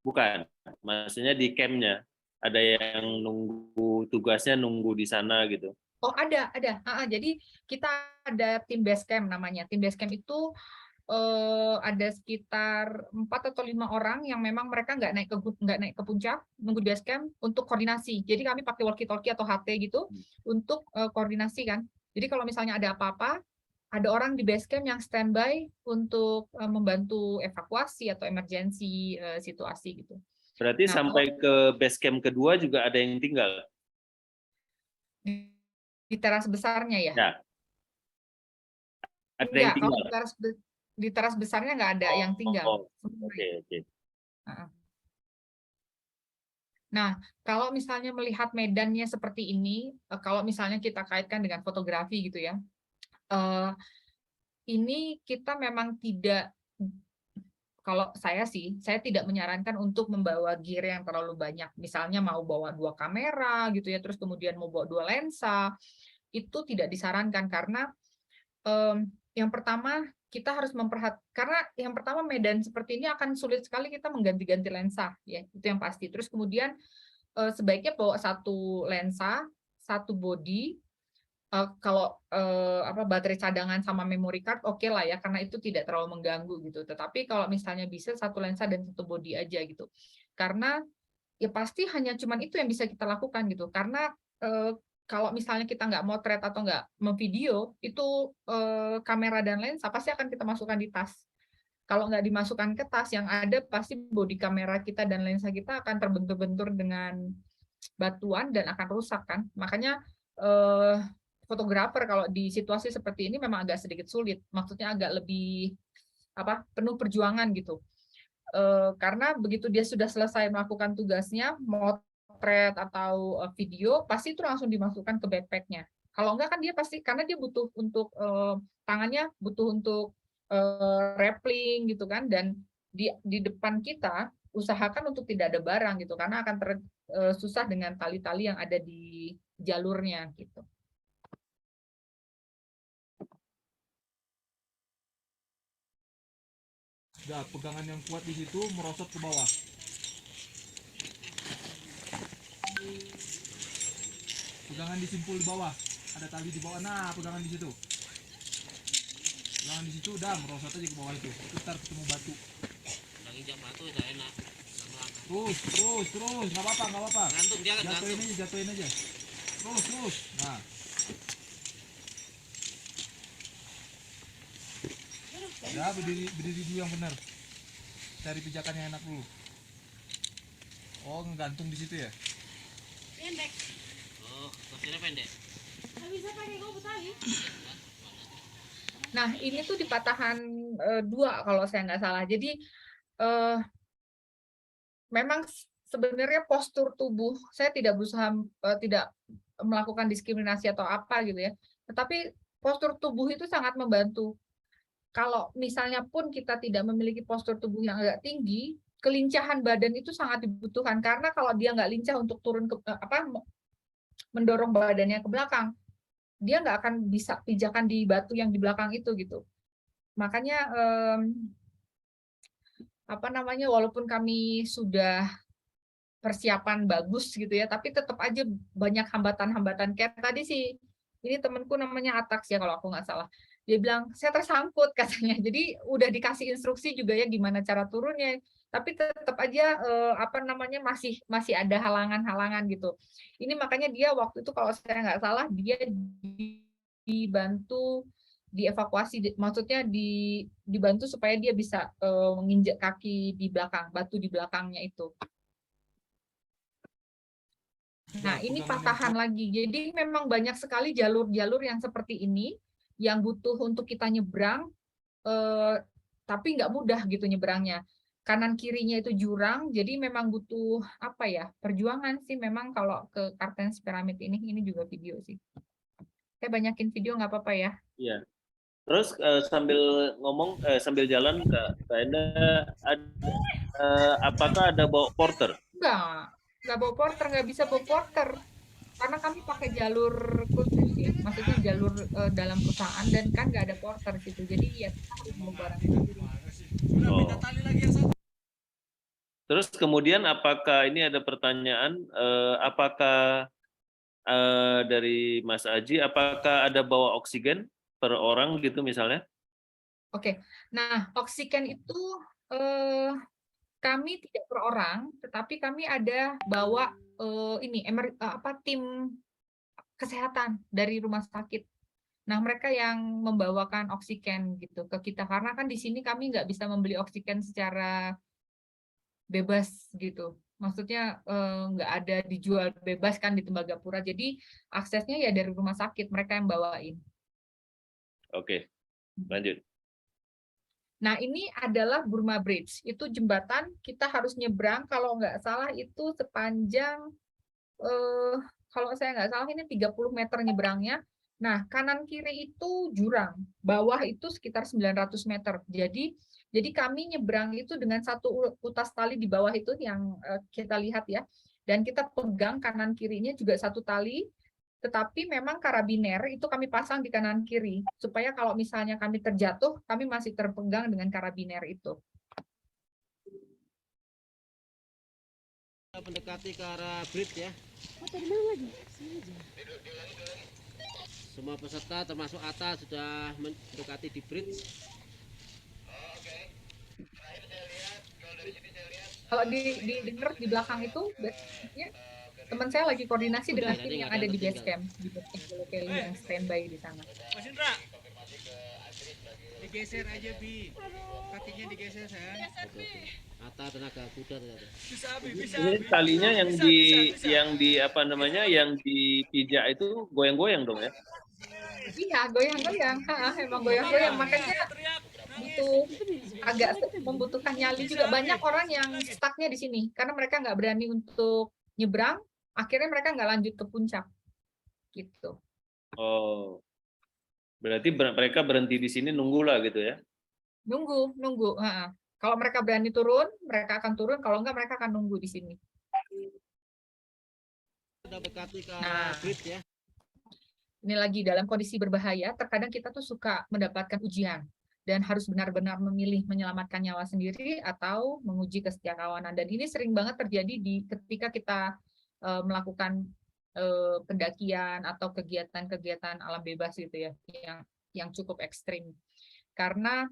Bukan, maksudnya di campnya ada yang nunggu tugasnya nunggu di sana gitu. Oh, ada. Jadi kita ada tim base camp namanya. Tim base camp itu ada sekitar 4 atau 5 orang yang memang mereka nggak naik ke puncak, nunggu di base camp untuk koordinasi. Jadi kami pakai walkie-talkie atau HT gitu untuk koordinasi kan. Jadi kalau misalnya ada apa-apa, ada orang di base camp yang standby untuk membantu evakuasi atau emergency situasi gitu. Berarti Nah, sampai ke base camp kedua juga ada yang tinggal? Di teras besarnya ya? Ya. Ada yang Enggak, kalau tinggal? di teras besarnya nggak ada yang tinggal. Oke. Nah, kalau misalnya melihat medannya seperti ini, kalau misalnya kita kaitkan dengan fotografi gitu ya, ini kita memang tidak, kalau saya tidak menyarankan untuk membawa gear yang terlalu banyak. Misalnya mau bawa 2 kamera gitu ya, terus kemudian mau bawa 2 lensa, itu tidak disarankan karena yang pertama kita harus karena yang pertama medan seperti ini akan sulit sekali kita mengganti-ganti lensa ya, itu yang pasti. Terus kemudian sebaiknya bawa 1 lensa, 1 body. Kalau baterai cadangan sama memory card oke lah ya, karena itu tidak terlalu mengganggu gitu. Tetapi kalau misalnya bisa 1 lensa dan 1 body aja gitu, karena ya pasti hanya cuman itu yang bisa kita lakukan gitu. Karena kalau misalnya kita nggak motret atau nggak memvideo, itu kamera dan lensa pasti akan kita masukkan di tas. Kalau nggak dimasukkan ke tas, yang ada pasti bodi kamera kita dan lensa kita akan terbentur-bentur dengan batuan dan akan rusak kan. Makanya fotografer kalau di situasi seperti ini memang agak sedikit sulit, maksudnya agak lebih penuh perjuangan gitu. Karena begitu dia sudah selesai melakukan tugasnya, motret atau video, pasti itu langsung dimasukkan ke backpacknya. Kalau enggak kan dia pasti, karena dia butuh untuk tangannya butuh untuk rappling gitu kan, dan di depan kita usahakan untuk tidak ada barang gitu, karena akan susah dengan tali-tali yang ada di jalurnya gitu. Udah, pegangan yang kuat di situ merosot ke bawah. Pegangan disimpul di bawah. Ada tali di bawah. Nah, pegangan di situ. Pegangan di situ udah merosot aja ke bawah itu. Itu ntar ketemu batu. Injak batu udah enak. Terus. Nggak apa-apa. Gantung dia kan gantung. Jatuhin aja. Terus. Nah. Ya, berdiri dulu yang benar. Cari pijakan yang enak dulu. Oh, ngegantung di situ ya? Pendek. Oh, kursinya pendek. Nggak bisa pakai gobut tadi. Nah, ini tuh di patahan 2 kalau saya nggak salah. Jadi memang sebenarnya postur tubuh, saya tidak berusaha tidak melakukan diskriminasi atau apa gitu ya. Tetapi postur tubuh itu sangat membantu. Kalau misalnya pun kita tidak memiliki postur tubuh yang agak tinggi, kelincahan badan itu sangat dibutuhkan, karena kalau dia nggak lincah untuk turun ke mendorong badannya ke belakang, dia nggak akan bisa pijakan di batu yang di belakang itu gitu. Makanya walaupun kami sudah persiapan bagus gitu ya, tapi tetap aja banyak hambatan-hambatan. Kayak tadi sih, ini temanku namanya Ataks ya kalau aku nggak salah. Dia bilang, saya tersangkut katanya. Jadi udah dikasih instruksi juga ya gimana cara turunnya. Tapi tetap aja masih ada halangan-halangan gitu. Ini makanya dia waktu itu kalau saya nggak salah, dia dibantu dievakuasi, maksudnya dibantu supaya dia bisa menginjak kaki di belakang, batu di belakangnya itu. Nah, ini patahan lagi. Jadi memang banyak sekali jalur-jalur yang seperti ini yang butuh untuk kita nyebrang, tapi nggak mudah gitu nyebrangnya. kanan kirinya itu jurang, jadi memang butuh apa ya, perjuangan sih memang kalau ke Kartens Pyramid ini juga video sih. Saya banyakin video nggak apa-apa ya. Iya. Terus sambil ngomong, sambil jalan Kak Enda, apakah ada bawa porter? Nggak bawa porter, nggak bisa bawa porter. Karena kami pakai jalur khusus ya, maksudnya jalur dalam perusahaan dan kan nggak ada porter gitu. Jadi ya kita harus bawa barang sendiri. Oh. Terus kemudian apakah ini ada pertanyaan, apakah dari Mas Aji, apakah ada bawa oksigen per orang gitu misalnya? Oke, nah oksigen itu kami tidak per orang, tetapi kami ada bawa tim kesehatan dari rumah sakit. Nah, mereka yang membawakan oksigen gitu ke kita karena kan di sini kami nggak bisa membeli oksigen secara bebas gitu. Maksudnya nggak ada dijual bebas kan di Tembagapura. Jadi aksesnya ya dari rumah sakit, mereka yang bawain. Oke, lanjut. Nah, ini adalah Burma Bridge. Itu jembatan, kita harus nyebrang, kalau nggak salah itu sepanjang, kalau saya nggak salah ini 30 meter nyebrangnya. Nah, kanan kiri itu jurang, bawah itu sekitar 900 meter. Jadi kami nyebrang itu dengan satu utas tali di bawah itu yang kita lihat ya. Dan kita pegang kanan kirinya juga satu tali, tetapi memang karabiner itu kami pasang di kanan kiri, supaya kalau misalnya kami terjatuh, kami masih terpegang dengan karabiner itu. Mendekati ke arah bridge ya. Semua peserta termasuk Atta sudah mendekati di bridge. Kalau didengar di belakang itu, ya, teman saya lagi koordinasi dengan tim yang ada di base camp, di base camp Kelly yang standby di sana. Mas Indra, digeser aja Bi, kakinya digeser sayang. Atta tenaga kuda ternyata. Ini talinya yang di apa namanya, yang dipijak itu goyang-goyang dong ya? Iya, goyang-goyang, emang goyang-goyang, makanya agak membutuhkan nyali juga. Banyak orang yang stucknya di sini karena mereka nggak berani untuk nyebrang, akhirnya mereka nggak lanjut ke puncak gitu. Oh, berarti mereka berhenti di sini nunggu lah gitu ya? Nunggu. Kalau mereka berani turun, mereka akan turun. Kalau nggak, mereka akan nunggu di sini. Nah, ini lagi dalam kondisi berbahaya. Terkadang kita tuh suka mendapatkan ujian dan harus benar-benar memilih menyelamatkan nyawa sendiri atau menguji kesetiakawanan. Dan ini sering banget terjadi ketika kita melakukan pendakian atau kegiatan-kegiatan alam bebas gitu ya, yang cukup ekstrim. Karena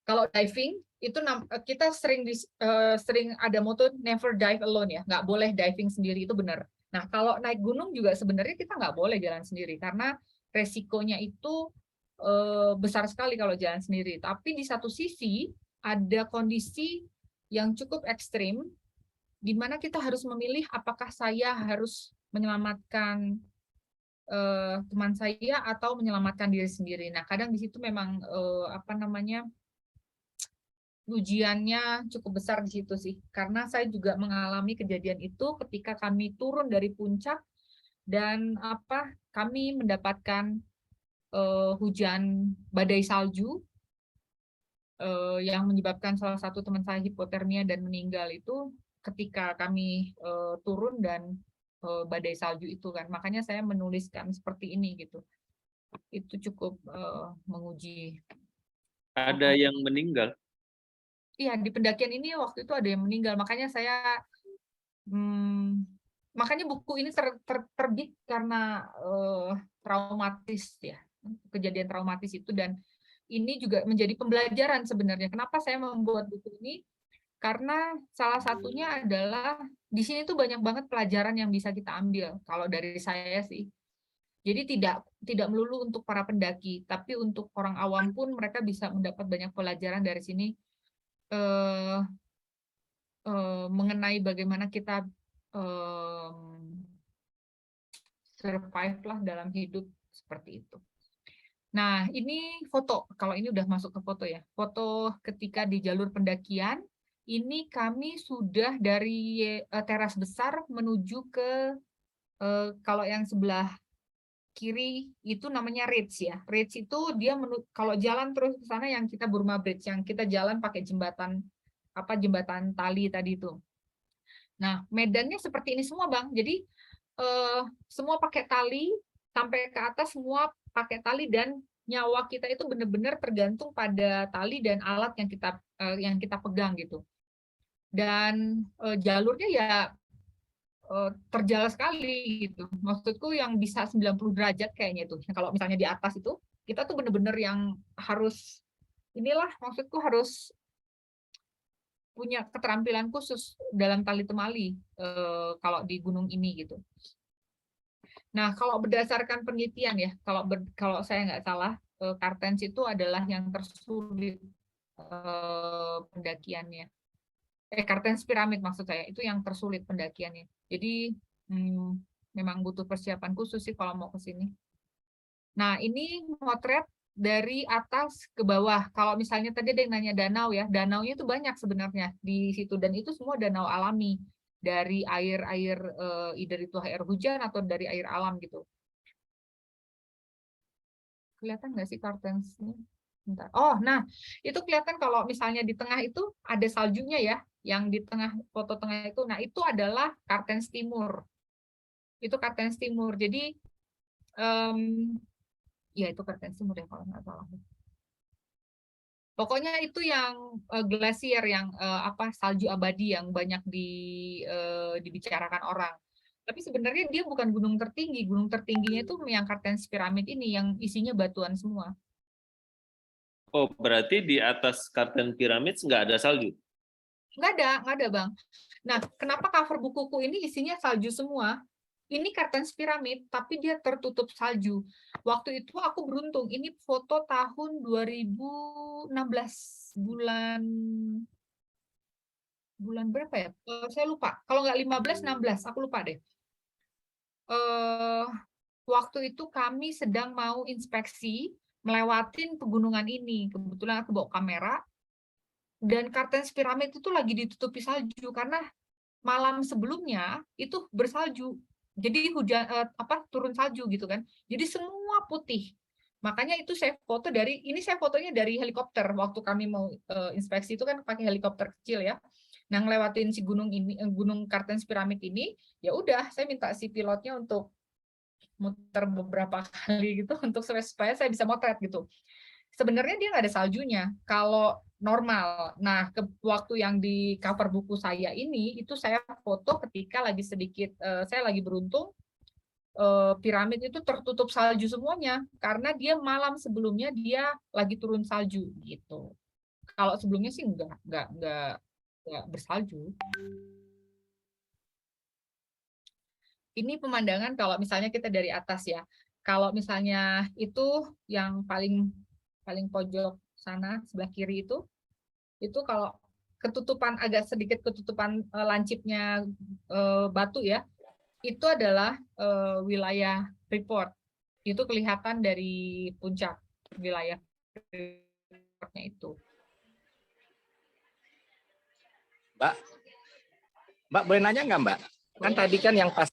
kalau diving itu kita sering ada moto never dive alone ya, nggak boleh diving sendiri, itu benar. Nah, kalau naik gunung juga sebenarnya kita nggak boleh jalan sendiri karena resikonya itu besar sekali kalau jalan sendiri. Tapi di satu sisi ada kondisi yang cukup ekstrim di mana kita harus memilih apakah saya harus menyelamatkan teman saya atau menyelamatkan diri sendiri. Nah, kadang di situ memang ujiannya cukup besar di situ sih. Karena saya juga mengalami kejadian itu ketika kami turun dari puncak dan kami mendapatkan hujan badai salju yang menyebabkan salah satu teman saya hipotermia dan meninggal itu ketika kami turun dan badai salju itu kan. Makanya saya menuliskan seperti ini gitu. Itu cukup menguji. Ada yang meninggal? Iya, di pendakian ini waktu itu ada yang meninggal. Makanya saya makanya buku ini terbit karena traumatis ya. Kejadian traumatis itu, dan ini juga menjadi pembelajaran sebenarnya. Kenapa saya membuat buku ini? Karena salah satunya adalah di sini tuh banyak banget pelajaran yang bisa kita ambil kalau dari saya sih. Jadi tidak melulu untuk para pendaki, tapi untuk orang awam pun mereka bisa mendapat banyak pelajaran dari sini mengenai bagaimana kita survive lah dalam hidup seperti itu. Nah, ini foto. Kalau ini udah masuk ke foto ya. Foto ketika di jalur pendakian, ini kami sudah dari teras besar menuju ke kalau yang sebelah kiri itu namanya ridge ya. Ridge itu dia kalau jalan terus ke sana yang kita Burma Bridge, yang kita jalan pakai jembatan jembatan tali tadi itu. Nah, medannya seperti ini semua, Bang. Jadi semua pakai tali sampai ke atas, semua pakai tali, dan nyawa kita itu benar-benar tergantung pada tali dan alat yang kita pegang gitu. Dan jalurnya ya terjal sekali gitu. Maksudku yang bisa 90 derajat kayaknya itu. Kalau misalnya di atas itu, kita tuh bener-bener yang harus, maksudku harus punya keterampilan khusus dalam tali temali kalau di gunung ini gitu. Nah, kalau berdasarkan penelitian ya, kalau saya nggak salah, Kartens itu adalah yang tersulit pendakiannya. Kartens piramid maksud saya, itu yang tersulit pendakiannya. Jadi memang butuh persiapan khusus sih kalau mau ke sini. Nah, ini motret dari atas ke bawah. Kalau misalnya tadi ada yang nanya danau ya, danaunya itu banyak sebenarnya di situ, dan itu semua danau alami dari air-air either itu air hujan atau dari air alam gitu. Kelihatan nggak sih Kartensnya? Bentar. Oh, nah itu kelihatan kalau misalnya di tengah itu ada saljunya ya, yang di tengah foto tengah itu. Nah, itu adalah Kartens Timur. Itu Kartens Timur. Jadi ya itu Kartens Timur ya kalau nggak salah. Pokoknya itu yang glasier yang salju abadi yang banyak dibicarakan orang. Tapi sebenarnya dia bukan gunung tertinggi. Gunung tertingginya itu yang Kartens Piramid ini yang isinya batuan semua. Oh, berarti di atas Kartens Piramid nggak ada salju? Nggak ada, Bang. Nah, kenapa cover bukuku ini isinya salju semua? Ini Kartens Piramid, tapi dia tertutup salju. Waktu itu aku beruntung, ini foto tahun 2016, bulan berapa ya? Saya lupa. Kalau nggak 15, 16, aku lupa deh. Waktu itu kami sedang mau inspeksi, melewatin pegunungan ini. Kebetulan aku bawa kamera, dan Kartens Piramid itu lagi ditutupi salju, karena malam sebelumnya itu bersalju. Jadi hujan turun salju gitu kan. Jadi semua putih. Makanya itu saya fotonya dari helikopter waktu kami mau inspeksi itu kan pakai helikopter kecil ya. Nah, ngelewatin si gunung ini, gunung Kartens Piramid ini, ya udah saya minta si pilotnya untuk muter beberapa kali gitu untuk supaya saya bisa motret gitu. Sebenarnya dia nggak ada saljunya kalau normal. Nah, waktu yang di cover buku saya ini, itu saya foto ketika lagi saya lagi beruntung, piramid itu tertutup salju semuanya, karena dia malam sebelumnya dia lagi turun salju gitu. Kalau sebelumnya sih nggak bersalju. Ini pemandangan kalau misalnya kita dari atas ya. Kalau misalnya itu yang paling pojok sana sebelah kiri itu kalau agak sedikit ketutupan lancipnya batu ya, itu adalah wilayah Freeport. Itu kelihatan dari puncak wilayah Freeportnya itu. Mbak boleh nanya nggak, Mbak? Kan tadi kan yang pas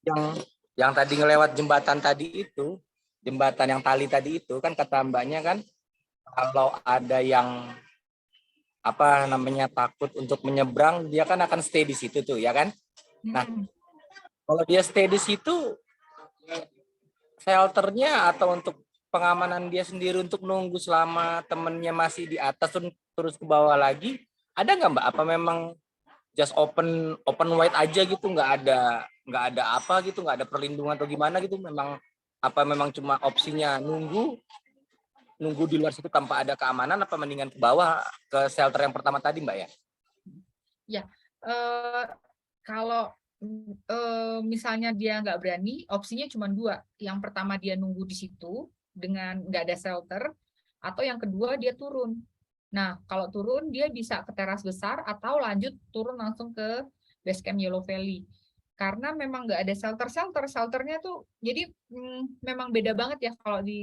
yang tadi ngelewat jembatan tadi itu, jembatan yang tali tadi itu kan kata Mbaknya kan kalau ada yang takut untuk menyeberang, dia kan akan stay di situ tuh, ya kan? Nah, kalau dia stay di situ, shelternya atau untuk pengamanan dia sendiri untuk nunggu selama temennya masih di atas terus ke bawah lagi, ada nggak, Mbak? Apa memang just open wide aja gitu, nggak ada apa gitu, nggak ada perlindungan atau gimana gitu? Memang cuma opsinya nunggu di luar situ tanpa ada keamanan, apa mendingan ke bawah ke shelter yang pertama tadi, Mbak ya? Ya, kalau misalnya dia nggak berani, opsinya cuma dua. Yang pertama dia nunggu di situ dengan nggak ada shelter, atau yang kedua dia turun. Nah, kalau turun dia bisa ke teras besar atau lanjut turun langsung ke base camp Yellow Valley. karena memang nggak ada shelternya tuh, jadi memang beda banget ya. Kalau di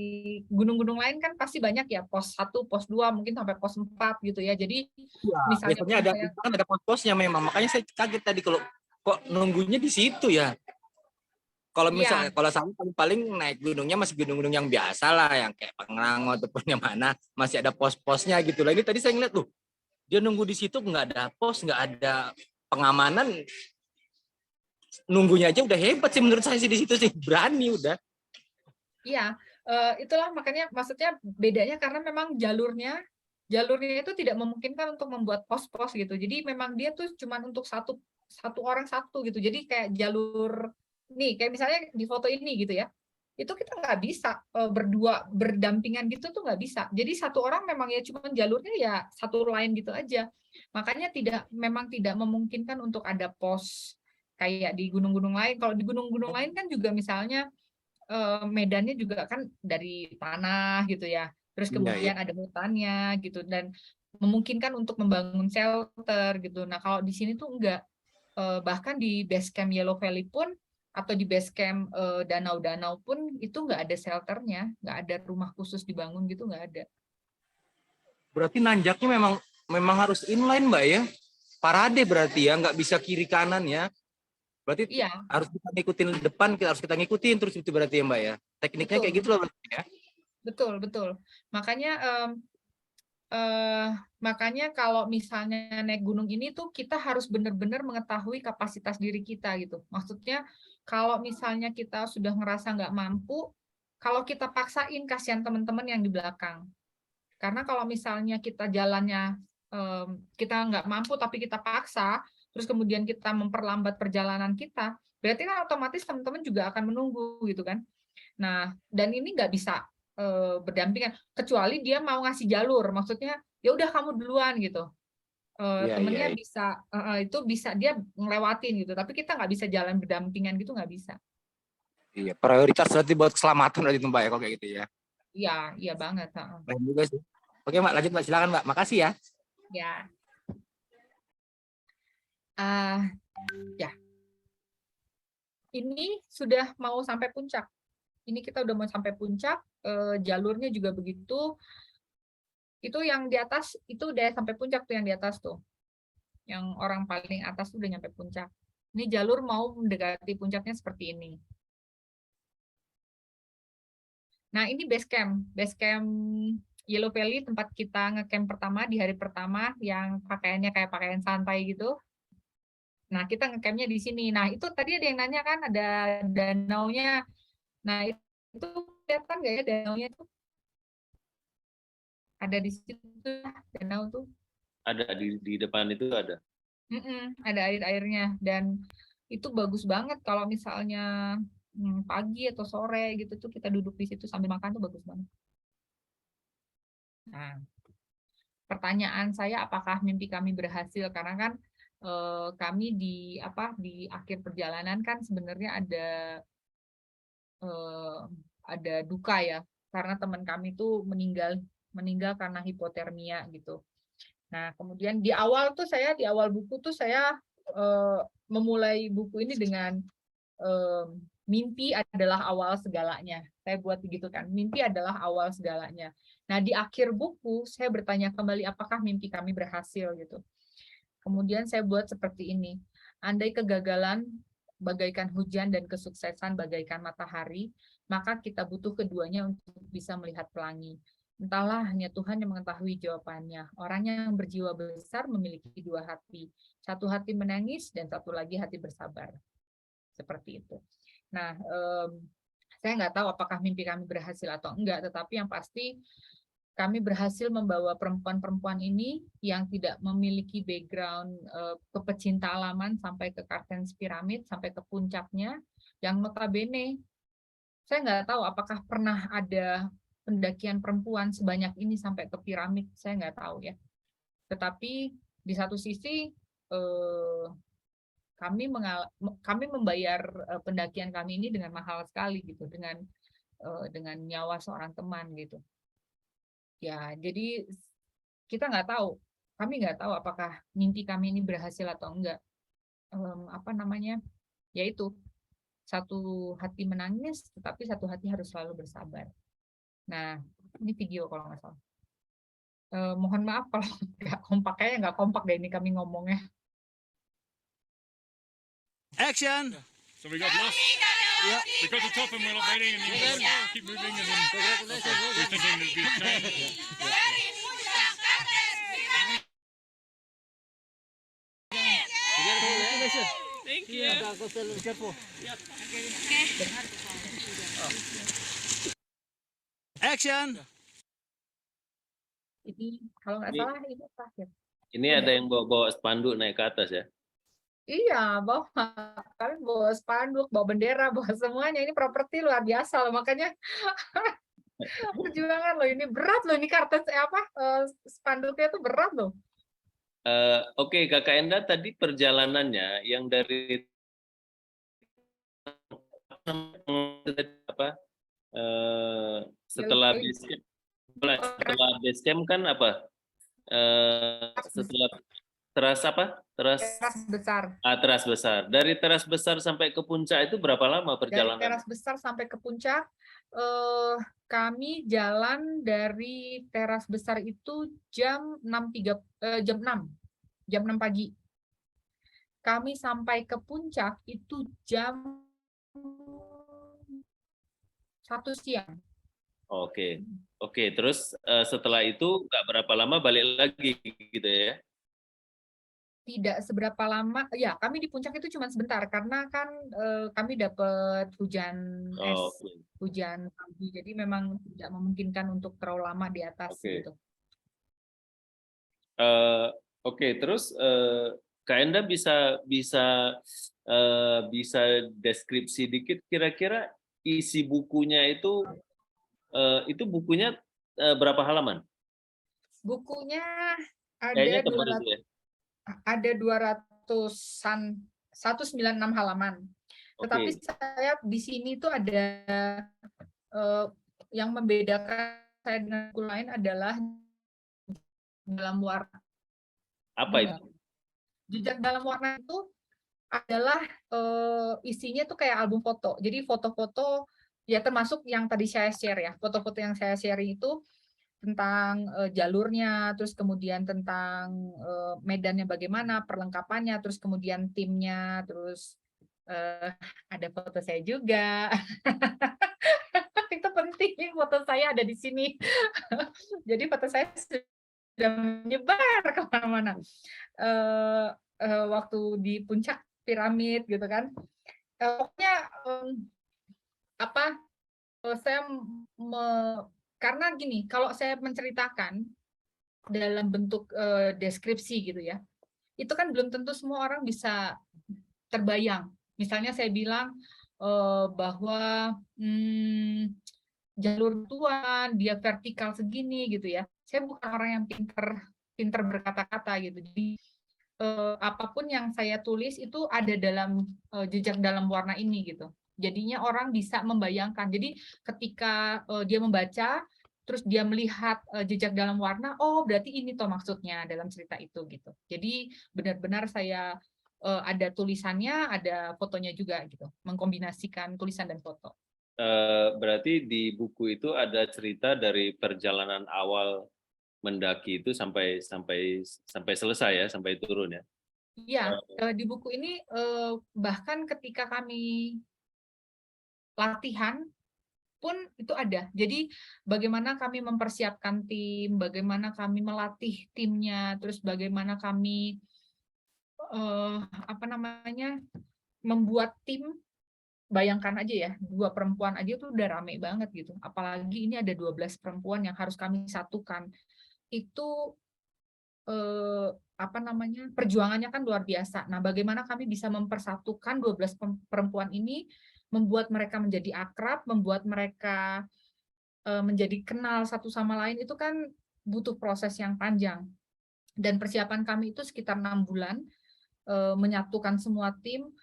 gunung-gunung lain kan pasti banyak ya, pos 1, pos 2, mungkin sampai pos 4 gitu ya. Jadi Ya, misalnya biasanya ada kan ada pos-posnya memang. Makanya saya kaget tadi kalau kok nunggunya di situ ya. Kalau misalnya kalau saya paling naik gunungnya masih gunung-gunung yang biasa lah, yang kayak Pangrango ataupun yang mana masih ada pos-posnya gitu. Lagi tadi saya ngeliat tuh dia nunggu di situ, nggak ada pos, nggak ada pengamanan, nunggunya aja udah hebat sih menurut saya sih, di situ sih berani udah. Iya, itulah makanya maksudnya bedanya karena memang jalurnya itu tidak memungkinkan untuk membuat pos-pos gitu. Jadi memang dia tuh cuma untuk satu orang satu gitu. Jadi kayak jalur nih, kayak misalnya di foto ini gitu ya. Itu kita nggak bisa berdua berdampingan gitu tuh nggak bisa. Jadi satu orang memang ya cuma jalurnya ya satu line gitu aja. Makanya memang tidak memungkinkan untuk ada pos kayak di gunung-gunung lain. Kalau di gunung-gunung lain kan juga misalnya medannya juga kan dari tanah gitu ya. Terus kemudian ada hutannya gitu dan memungkinkan untuk membangun shelter gitu. Nah, kalau di sini tuh enggak. Bahkan di base camp Yellow Valley pun atau di base camp danau-danau pun itu enggak ada shelternya, enggak ada rumah khusus dibangun gitu, enggak ada. Berarti nanjaknya memang harus inline, Mbak ya. Parade berarti ya, nggak bisa kiri kanan ya. Berarti harus kita ngikutin depan, harus kita ngikutin terus itu berarti ya Mbak ya. Tekniknya kayak gitu loh berarti ya. Betul. Makanya kalau misalnya naik gunung ini tuh kita harus benar-benar mengetahui kapasitas diri kita gitu. Maksudnya kalau misalnya kita sudah ngerasa nggak mampu, kalau kita paksain kasihan teman-teman yang di belakang. Karena kalau misalnya kita jalannya kita nggak mampu tapi kita paksa, terus kemudian kita memperlambat perjalanan kita, berarti kan otomatis teman-teman juga akan menunggu gitu kan. Nah, dan ini nggak bisa berdampingan, kecuali dia mau ngasih jalur, maksudnya ya udah kamu duluan gitu. Temennya bisa itu bisa dia ngelewatin gitu, tapi kita nggak bisa jalan berdampingan gitu, nggak bisa. Iya, prioritas berarti buat keselamatan berarti Mbak ya kalau kayak gitu ya. Iya banget. Keren juga sih. Oke Mbak, lanjut Mbak, silakan Mbak. Makasih ya. Ya. Ya. Ini sudah mau sampai puncak. Ini kita udah mau sampai puncak, jalurnya juga begitu. Itu yang di atas itu udah sampai puncak tuh, yang di atas tuh. Yang orang paling atas tuh udah nyampe puncak. Ini jalur mau mendekati puncaknya seperti ini. Nah, ini base camp Yellow Valley, tempat kita ngecamp pertama di hari pertama yang pakaiannya kayak pakaian santai gitu. Nah, kita ngecampnya di sini. Nah, itu tadi ada yang nanya kan, ada danaunya. Nah, itu kelihatan nggak ya danaunya itu? Ada di situ danau tuh. Ada di depan itu ada. Ada air-airnya dan itu bagus banget kalau misalnya pagi atau sore gitu tuh kita duduk di situ sambil makan tuh bagus banget. Nah, pertanyaan saya apakah mimpi kami berhasil, karena kan kami di akhir perjalanan kan sebenarnya ada duka ya, karena teman kami tuh meninggal karena hipotermia gitu. Nah, kemudian di awal buku tuh saya memulai buku ini dengan mimpi adalah awal segalanya. Saya buat begitu kan, mimpi adalah awal segalanya. Nah, di akhir buku saya bertanya kembali apakah mimpi kami berhasil gitu. Kemudian saya buat seperti ini. Andai kegagalan bagaikan hujan dan kesuksesan bagaikan matahari, maka kita butuh keduanya untuk bisa melihat pelangi. Entahlah, hanya Tuhan yang mengetahui jawabannya. Orang yang berjiwa besar memiliki dua hati. Satu hati menangis dan satu lagi hati bersabar. Seperti itu. Nah, saya nggak tahu apakah mimpi kami berhasil atau enggak, tetapi yang pasti kami berhasil membawa perempuan-perempuan ini yang tidak memiliki background pecinta alaman sampai ke Carthen's Pyramid, sampai ke puncaknya, yang notabene saya nggak tahu apakah pernah ada pendakian perempuan sebanyak ini sampai ke piramid, saya nggak tahu ya. Tetapi di satu sisi kami membayar pendakian kami ini dengan mahal sekali gitu, dengan nyawa seorang teman gitu. Ya, jadi kita nggak tahu, kami nggak tahu apakah mimpi kami ini berhasil atau enggak. yaitu satu hati menangis, tetapi satu hati harus selalu bersabar. Nah, ini video kalau nggak salah. Mohon maaf kalau nggak kompak, kayaknya nggak kompak deh ini kami ngomongnya. Action! So we got lost. Yeah. We got to top and we're not waiting and then keep moving and then we're thinking it'll be a train. Thank you. Action! Ini kalau nggak salah ini terakhir. Ini ada yang bawa spanduk naik ke atas ya? Iya, bawa kalian bawa spanduk, bawa bendera, bawa semuanya. Ini properti luar biasa loh, makanya perjuangan loh. Ini berat loh, ini kartu spanduknya itu berat loh. Oke, Kakak Enda tadi perjalanannya yang dari setelah base camp kan apa? Setelah teras apa? Teras besar. Teras besar. Dari teras besar sampai ke puncak itu berapa lama perjalanan? Dari teras besar sampai ke puncak, kami jalan dari teras besar itu jam 6 pagi. Kami sampai ke puncak itu jam 1 siang. Oke. Terus setelah itu nggak berapa lama balik lagi gitu ya? Tidak seberapa lama, ya kami di puncak itu cuma sebentar karena kan kami dapat hujan es, hujan pagi, jadi memang tidak memungkinkan untuk terlalu lama di atas gitu. Terus Kak Enda bisa deskripsi dikit kira-kira isi bukunya itu bukunya berapa halaman? Bukunya Kayaknya tebal itu ya? Ada 200-an, 196 halaman. Tetapi saya di sini tuh ada yang membedakan saya dengan buku lain adalah dalam warna. Apa itu? Jejak dalam warna itu adalah isinya tuh kayak album foto. Jadi foto-foto ya termasuk yang tadi saya share ya. Foto-foto yang saya share itu tentang jalurnya, terus kemudian tentang medannya bagaimana, perlengkapannya, terus kemudian timnya, terus ada foto saya juga. Itu penting, foto saya ada di sini. Jadi foto saya sudah menyebar kemana-mana. Waktu di puncak piramid gitu kan. Pokoknya saya karena gini, kalau saya menceritakan dalam bentuk deskripsi gitu ya, itu kan belum tentu semua orang bisa terbayang. Misalnya saya bilang bahwa jalur tuan dia vertikal segini gitu ya. Saya bukan orang yang pinter berkata-kata gitu. Jadi apapun yang saya tulis itu ada dalam jejak dalam warna ini gitu. Jadinya orang bisa membayangkan. Jadi ketika dia membaca, terus dia melihat jejak dalam warna, oh berarti ini toh maksudnya dalam cerita itu gitu. Jadi benar-benar saya ada tulisannya, ada fotonya juga gitu, mengkombinasikan tulisan dan foto. Berarti di buku itu ada cerita dari perjalanan awal mendaki itu sampai selesai ya, sampai turun ya. Iya, di buku ini bahkan ketika kami latihan pun itu ada. Jadi bagaimana kami mempersiapkan tim, bagaimana kami melatih timnya, terus bagaimana kami membuat tim. Bayangkan aja ya, 2 perempuan aja tuh udah rame banget gitu. Apalagi ini ada 12 perempuan yang harus kami satukan. Itu perjuangannya kan luar biasa. Nah, bagaimana kami bisa mempersatukan 12 perempuan ini, membuat mereka menjadi akrab, membuat mereka menjadi kenal satu sama lain, itu kan butuh proses yang panjang. Dan persiapan kami itu sekitar 6 bulan, menyatukan semua tim.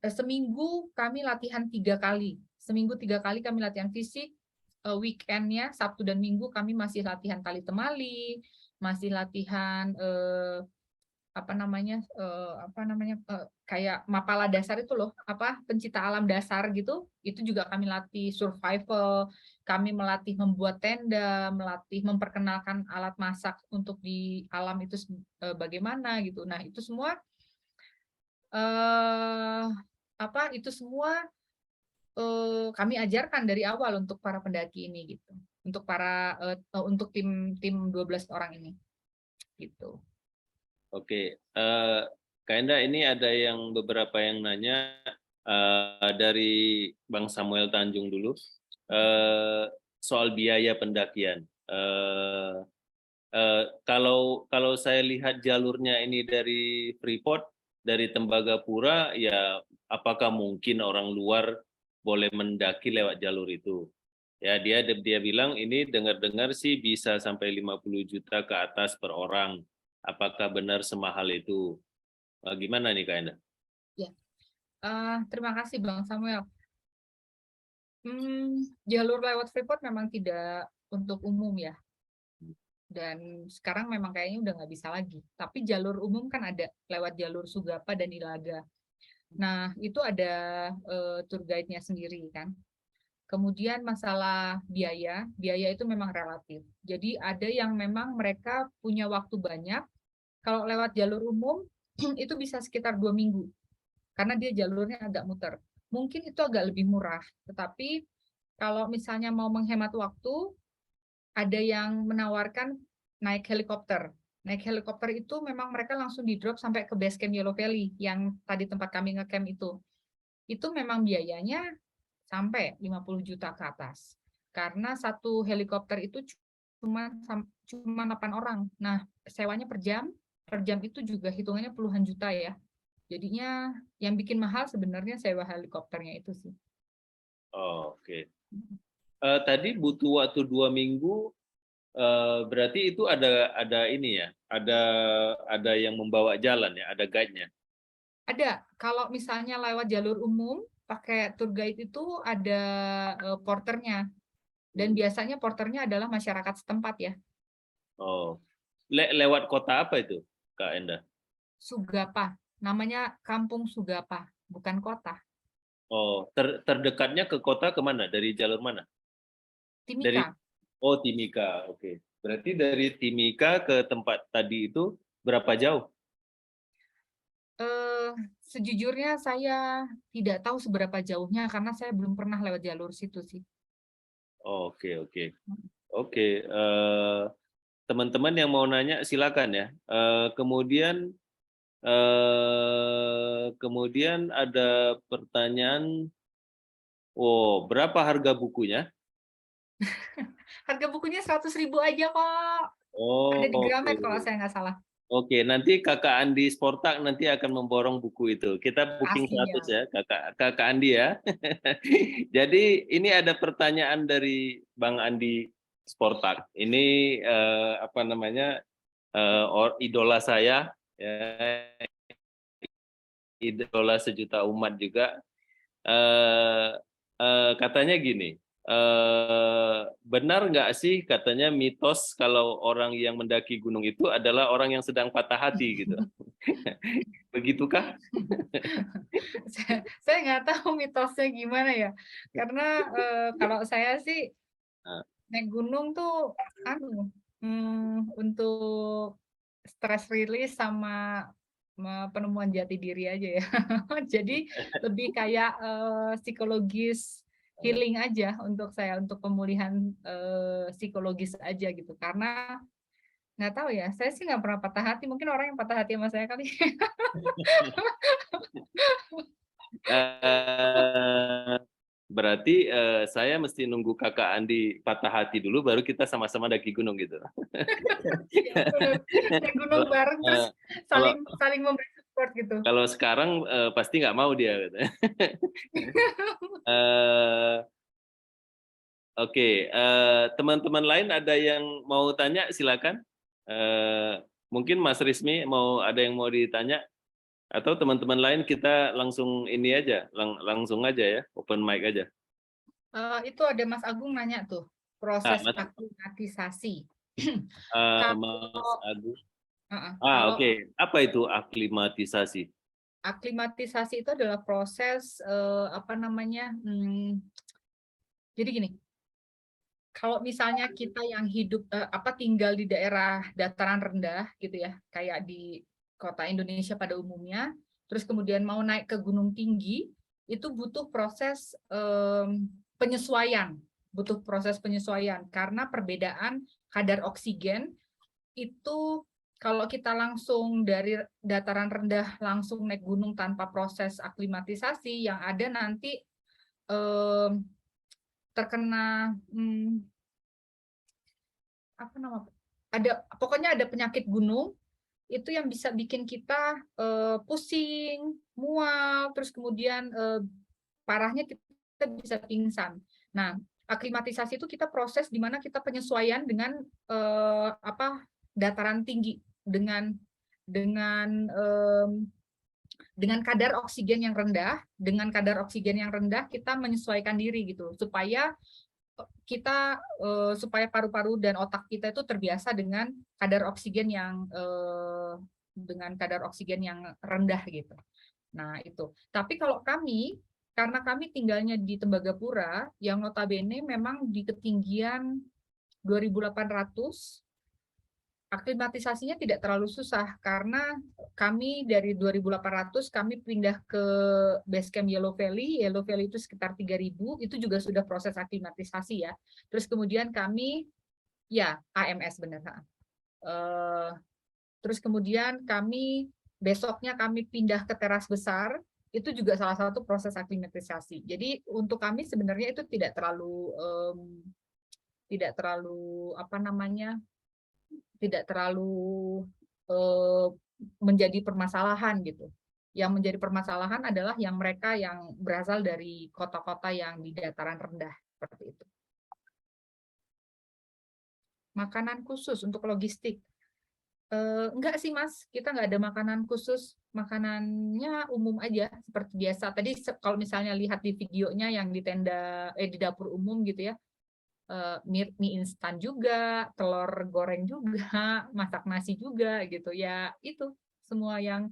Seminggu kami latihan 3 kali. Seminggu 3 kali kami latihan fisik. Weekendnya, Sabtu dan Minggu kami masih latihan tali temali, masih latihan kayak Mapala dasar itu loh, pencipta alam dasar gitu, itu juga kami latih survival, kami melatih membuat tenda, melatih memperkenalkan alat masak untuk di alam itu bagaimana gitu. Nah, itu semua kami ajarkan dari awal untuk para pendaki ini gitu. Untuk tim 12 orang ini gitu. Oke, Kak Enda, ini ada beberapa yang nanya dari Bang Samuel Tanjung dulu soal biaya pendakian. Kalau saya lihat jalurnya ini dari Freeport, dari Tembagapura, ya apakah mungkin orang luar boleh mendaki lewat jalur itu? Ya, dia bilang ini dengar-dengar sih bisa sampai 50 juta ke atas per orang. Apakah benar semahal itu? Gimana nih Kak Enda? Ya, terima kasih Bang Samuel. Jalur lewat Freeport memang tidak untuk umum ya. Dan sekarang memang kayaknya udah nggak bisa lagi. Tapi jalur umum kan ada lewat jalur Sugapa dan Ilaga. Nah, itu ada tour guide-nya sendiri kan. Kemudian masalah biaya itu memang relatif. Jadi ada yang memang mereka punya waktu banyak. Kalau lewat jalur umum itu bisa sekitar 2 minggu. Karena dia jalurnya agak muter. Mungkin itu agak lebih murah. Tetapi kalau misalnya mau menghemat waktu, ada yang menawarkan naik helikopter. Naik helikopter itu memang mereka langsung di-drop sampai ke base camp Yellow Valley yang tadi tempat kami ngecamp itu. Itu memang biayanya sampai 50 juta ke atas. Karena satu helikopter itu cuma 8 orang. Nah, sewanya per jam itu juga hitungannya puluhan juta ya. Jadinya yang bikin mahal sebenarnya sewa helikopternya itu sih. Oke. Tadi butuh waktu 2 minggu, berarti itu ada ini ya, ada yang membawa jalan ya, ada guide-nya. Ada. Kalau misalnya lewat jalur umum, pakai tour guide itu ada porternya. Dan biasanya porternya adalah masyarakat setempat ya. Lewat kota apa itu, Kak Enda? Sugapa. Namanya Kampung Sugapa, bukan kota. Terdekatnya ke kota kemana? Dari jalur mana? Timika. Timika. Oke. Berarti dari Timika ke tempat tadi itu berapa jauh? Sejujurnya saya tidak tahu seberapa jauhnya karena saya belum pernah lewat jalur situ sih. Oke. Teman-teman yang mau nanya silakan ya. Kemudian ada pertanyaan. Berapa harga bukunya? Harga bukunya 100.000 aja kok. Ada di Gramet kalau saya nggak salah. Oke, nanti Kakak Andi Sportak nanti akan memborong buku itu. Kita booking 100 ya, Kakak Andi ya. Jadi ini ada pertanyaan dari Bang Andi Sportak. Ini idola saya, ya, idola sejuta umat juga. Katanya gini. Benar nggak sih katanya mitos kalau orang yang mendaki gunung itu adalah orang yang sedang patah hati gitu? Begitukah? Saya nggak tahu mitosnya gimana ya, karena kalau saya sih naik gunung tuh untuk stress release sama penemuan jati diri aja ya. Jadi lebih kayak psikologis, healing aja untuk saya, untuk pemulihan psikologis aja gitu. Karena nggak tahu ya, saya sih nggak pernah patah hati. Mungkin orang yang patah hati sama saya kali. Berarti saya mesti nunggu Kakak Andi patah hati dulu, baru kita sama-sama daki gunung gitu. Naik gunung bareng terus saling memberi support gitu. Kalau sekarang pasti nggak mau dia. Oke, teman-teman lain ada yang mau tanya silakan. Mungkin Mas Rizmi ada yang mau ditanya, atau teman-teman lain kita langsung ini aja, langsung aja ya, open mic aja. Itu ada Mas Agung nanya tuh proses aklimatisasi. Mas Agung. Kalau Oke. Apa itu aklimatisasi? aklimatisasi itu adalah proses jadi gini, kalau misalnya kita yang hidup tinggal di daerah dataran rendah gitu ya, kayak di kota Indonesia pada umumnya, terus kemudian mau naik ke gunung tinggi, itu butuh proses penyesuaian, karena perbedaan kadar oksigen itu kalau kita langsung dari dataran rendah langsung naik gunung tanpa proses aklimatisasi, yang ada nanti terkena pokoknya ada penyakit gunung itu yang bisa bikin kita pusing, mual, terus kemudian parahnya kita bisa pingsan. Nah, aklimatisasi itu kita proses di mana kita penyesuaian dengan dataran tinggi, dengan kadar oksigen yang rendah. Dengan kadar oksigen yang rendah kita menyesuaikan diri gitu, supaya paru-paru dan otak kita itu terbiasa dengan kadar oksigen yang rendah gitu. Nah, itu. Tapi kalau karena kami tinggalnya di Tembagapura yang notabene memang di ketinggian 2.800, aklimatisasinya tidak terlalu susah karena kami dari 2.800 kami pindah ke base camp Yellow Valley. Yellow Valley itu sekitar 3.000, itu juga sudah proses aklimatisasi ya. Terus kemudian kami AMS benar. Terus kemudian besoknya kami pindah ke teras besar, itu juga salah satu proses aklimatisasi. Jadi untuk kami sebenarnya itu tidak terlalu menjadi permasalahan gitu. Yang menjadi permasalahan adalah mereka yang berasal dari kota-kota yang di dataran rendah seperti itu. Makanan khusus untuk logistik. Enggak sih Mas, kita nggak ada makanan khusus, makanannya umum aja seperti biasa. Tadi kalau misalnya lihat di videonya yang di di dapur umum gitu ya, mie instan juga, telur goreng juga, masak nasi juga gitu ya, itu semua yang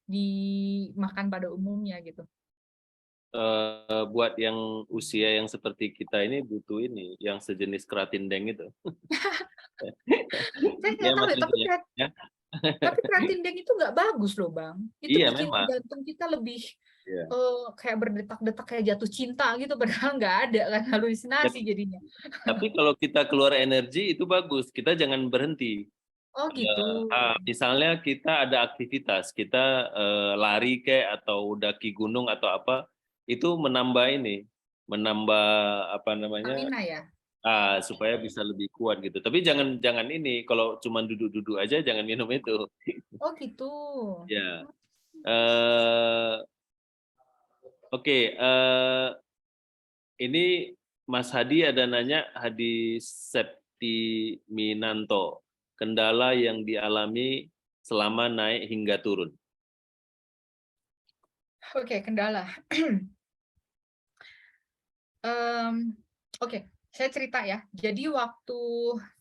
dimakan pada umumnya gitu. Buat yang usia yang seperti kita ini butuh ini yang sejenis keratin deng itu. Saya nggak tahu tapi keratin deng itu nggak bagus loh Bang. Itu bikin jantung kita lebih kayak berdetak-detak, kayak jatuh cinta gitu, padahal nggak ada kan, halusinasi jadinya. Tapi kalau kita keluar energi itu bagus, kita jangan berhenti. Oh gitu. Misalnya kita ada aktivitas, kita lari kayak atau daki gunung atau apa, itu menambah Stamina ya. Supaya bisa lebih kuat gitu. Tapi jangan ini, kalau cuma duduk-duduk aja jangan minum itu. Oh gitu. Ya. Oke, ini Mas Hadi ada nanya, Hadi Septiminanto, kendala yang dialami selama naik hingga turun. Oke, kendala. Oke, saya cerita ya. Jadi waktu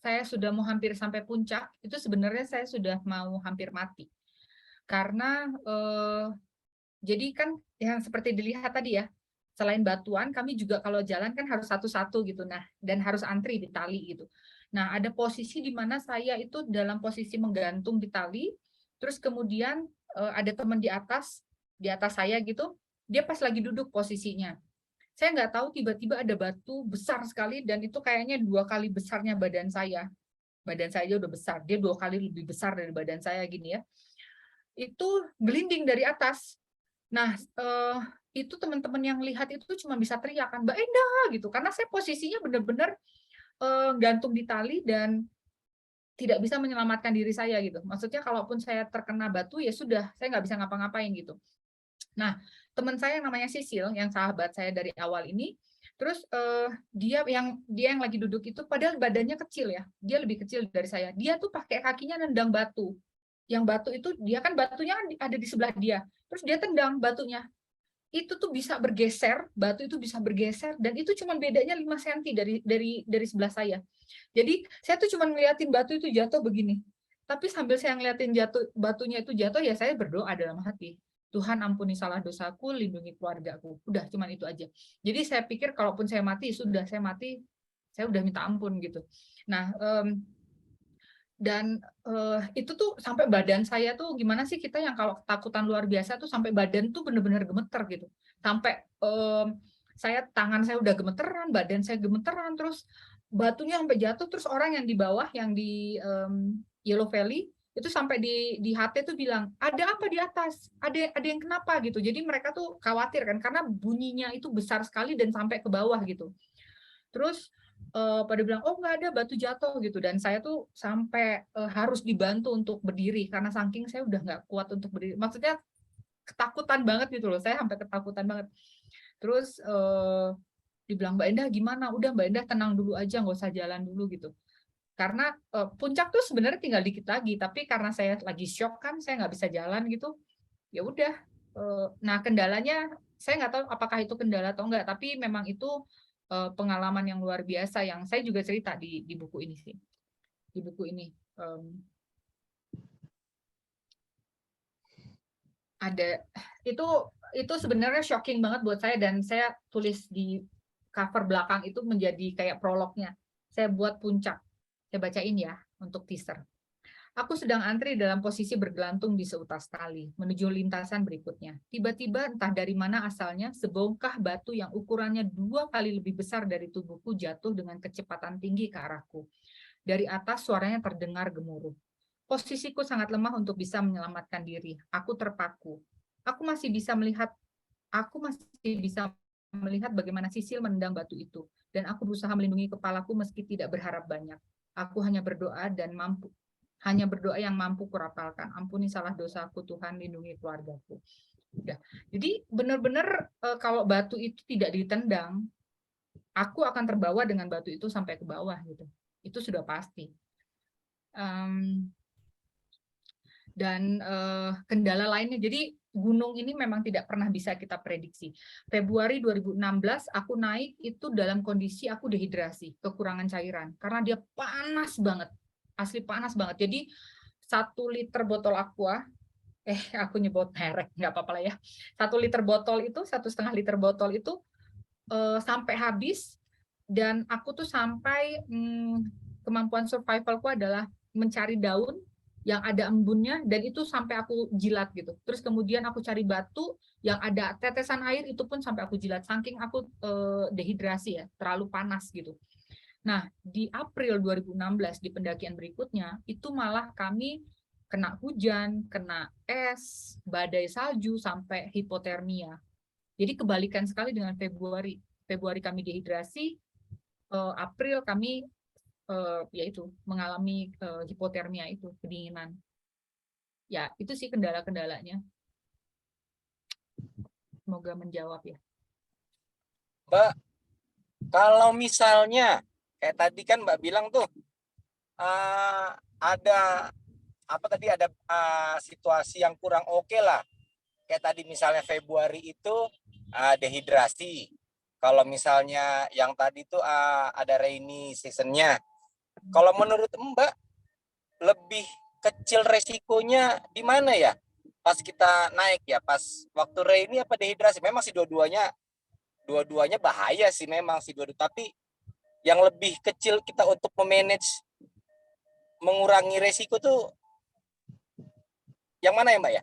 saya sudah mau hampir sampai puncak, itu sebenarnya saya sudah mau hampir mati. Karena jadi kan yang seperti dilihat tadi ya, selain batuan, kami juga kalau jalan kan harus satu-satu gitu. Nah, dan harus antri di tali gitu. Nah, ada posisi di mana saya itu dalam posisi menggantung di tali, terus kemudian ada teman di atas saya gitu, dia pas lagi duduk posisinya. Saya nggak tahu, tiba-tiba ada batu besar sekali, dan itu kayaknya 2 kali besarnya badan saya. Badan saya aja udah besar, dia 2 kali lebih besar dari badan saya gini ya. Itu gelinding dari atas. Nah, itu teman-teman yang lihat itu cuma bisa teriak kan, Mbak Endah gitu, karena saya posisinya benar-benar gantung di tali dan tidak bisa menyelamatkan diri saya gitu. Maksudnya kalaupun saya terkena batu ya sudah, saya nggak bisa ngapa-ngapain gitu. Nah, teman saya yang namanya Sisil, yang sahabat saya dari awal ini, terus dia yang lagi duduk itu, padahal badannya kecil ya, dia lebih kecil dari saya. Dia tuh pakai kakinya nendang batu. Yang batu itu dia kan batunya ada di sebelah dia, terus dia tendang batunya. Itu tuh bisa bergeser, batu itu bisa bergeser, dan itu cuma bedanya 5 cm dari sebelah saya. Jadi saya tuh cuma ngeliatin batu itu jatuh begini. Tapi sambil saya ngeliatin batunya itu jatuh, ya saya berdoa dalam hati. Tuhan ampuni salah dosaku, lindungi keluargaku. Udah, cuman itu aja. Jadi saya pikir kalaupun saya mati, sudah saya mati, saya udah minta ampun gitu. Nah, dan itu tuh sampai badan saya tuh, gimana sih kita yang kalau ketakutan luar biasa tuh sampai badan tuh bener-bener gemeter gitu. Sampai tangan saya udah gemeteran, badan saya gemeteran, terus batunya sampai jatuh, terus orang yang di bawah, yang di Yellow Valley, itu sampai di HT tuh bilang, ada apa di atas? Ada yang kenapa gitu. Jadi mereka tuh khawatir kan, karena bunyinya itu besar sekali dan sampai ke bawah gitu. Terus pada bilang, oh nggak ada, batu jatuh gitu. Dan saya tuh sampai harus dibantu untuk berdiri, karena saking saya udah nggak kuat untuk berdiri. Maksudnya ketakutan banget gitu loh, saya sampai ketakutan banget. Terus dibilang, Mbak Endah gimana? Udah Mbak Endah tenang dulu aja, nggak usah jalan dulu gitu. Karena puncak tuh sebenarnya tinggal dikit lagi, tapi karena saya lagi shock kan, saya nggak bisa jalan gitu. Ya udah. Nah kendalanya, saya nggak tahu apakah itu kendala atau enggak, tapi memang itu pengalaman yang luar biasa yang saya juga cerita di buku ini sih. Di buku ini ada itu sebenarnya shocking banget buat saya, dan saya tulis di cover belakang itu menjadi kayak prolognya. Saya buat puncak. Saya bacain ya untuk teaser. Aku sedang antri dalam posisi bergelantung di seutas tali menuju lintasan berikutnya. Tiba-tiba entah dari mana asalnya sebongkah batu yang ukurannya 2 kali lebih besar dari tubuhku jatuh dengan kecepatan tinggi ke arahku. Dari atas suaranya terdengar gemuruh. Posisiku sangat lemah untuk bisa menyelamatkan diri. Aku terpaku. Aku masih bisa melihat bagaimana Sisil menendang batu itu, dan aku berusaha melindungi kepalaku meski tidak berharap banyak. Aku hanya berdoa yang mampu kurapalkan. Ampuni salah dosaku Tuhan, lindungi keluargaku. Udah. Jadi benar-benar kalau batu itu tidak ditendang, aku akan terbawa dengan batu itu sampai ke bawah gitu. Itu sudah pasti. Dan kendala lainnya, jadi gunung ini memang tidak pernah bisa kita prediksi. Februari 2016 aku naik itu dalam kondisi aku dehidrasi, kekurangan cairan, karena dia panas banget, asli panas banget. Jadi 1 liter botol aqua, aku nyebut merek, nggak apa-apa lah ya. 1 liter botol itu, 1,5 liter botol itu sampai habis, dan aku tuh sampai kemampuan survivalku adalah mencari daun yang ada embunnya, dan itu sampai aku jilat gitu. Terus kemudian aku cari batu yang ada tetesan air, itu pun sampai aku jilat, saking aku dehidrasi ya, terlalu panas gitu. Nah, di April 2016 di pendakian berikutnya, itu malah kami kena hujan, kena es, badai salju, sampai hipotermia. Jadi kebalikan sekali dengan Februari. Februari kami dehidrasi, April kami yaitu mengalami hipotermia itu, kedinginan. Ya, itu sih kendala-kendalanya. Semoga menjawab ya. Mbak, kalau misalnya kayak tadi kan Mbak bilang tuh ada situasi yang kurang oke lah. Kayak tadi misalnya Februari itu dehidrasi. Kalau misalnya yang tadi tuh ada rainy seasonnya. Kalau menurut Mbak, lebih kecil resikonya di mana ya? Pas kita naik ya, pas waktu rainy apa dehidrasi? Memang sih dua-duanya bahaya sih memang sih tapi yang lebih kecil kita untuk memanage mengurangi resiko tuh yang mana ya Mbak ya?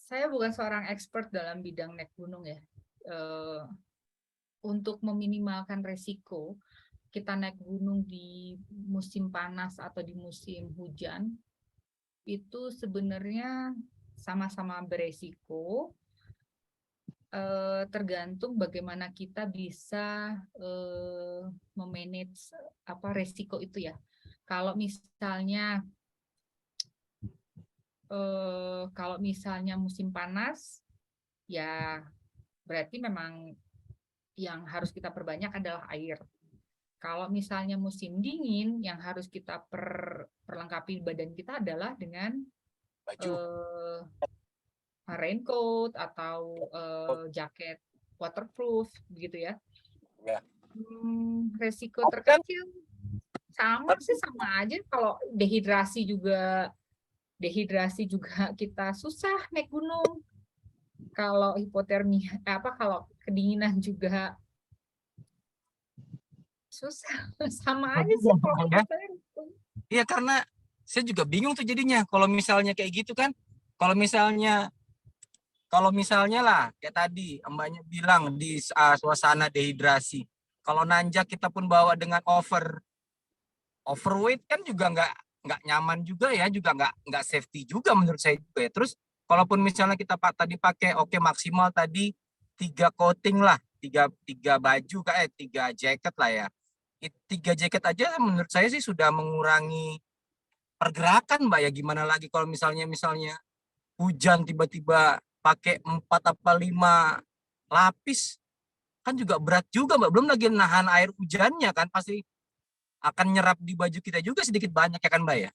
Saya bukan seorang expert dalam bidang naik gunung ya. Untuk meminimalkan resiko kita naik gunung di musim panas atau di musim hujan, itu sebenarnya sama-sama beresiko, tergantung bagaimana kita bisa memanage resiko itu ya. Kalau misalnya musim panas, ya berarti memang yang harus kita perbanyak adalah air. Kalau misalnya musim dingin, yang harus kita perlengkapi badan kita adalah dengan baju, raincoat atau jaket waterproof, begitu ya. Resiko Oke kan? terkecil sama sih, sama aja. Kalau dehidrasi juga kita susah naik gunung. Kalau hipotermia kalau kedinginan juga susah. Sama aja sih kalau menurut saya. Iya, karena saya juga bingung tuh jadinya kalau misalnya kayak gitu kan. Kalau misalnya lah kayak tadi Mbaknya bilang di suasana dehidrasi. Kalau nanjak kita pun bawa dengan overweight kan juga nggak nyaman juga ya, juga nggak safety juga menurut saya juga ya. Terus kalaupun misalnya kita tadi pakai maksimal tadi 3 coating lah, tiga baju kayak 3 jaket lah ya. 3 jaket aja menurut saya sih sudah mengurangi pergerakan, Mbak ya. Gimana lagi kalau misalnya hujan tiba-tiba pakai 4 apa 5 lapis, kan juga berat juga, Mbak. Belum lagi nahan air hujannya kan, pasti akan nyerap di baju kita juga sedikit banyak ya kan, Mbak ya?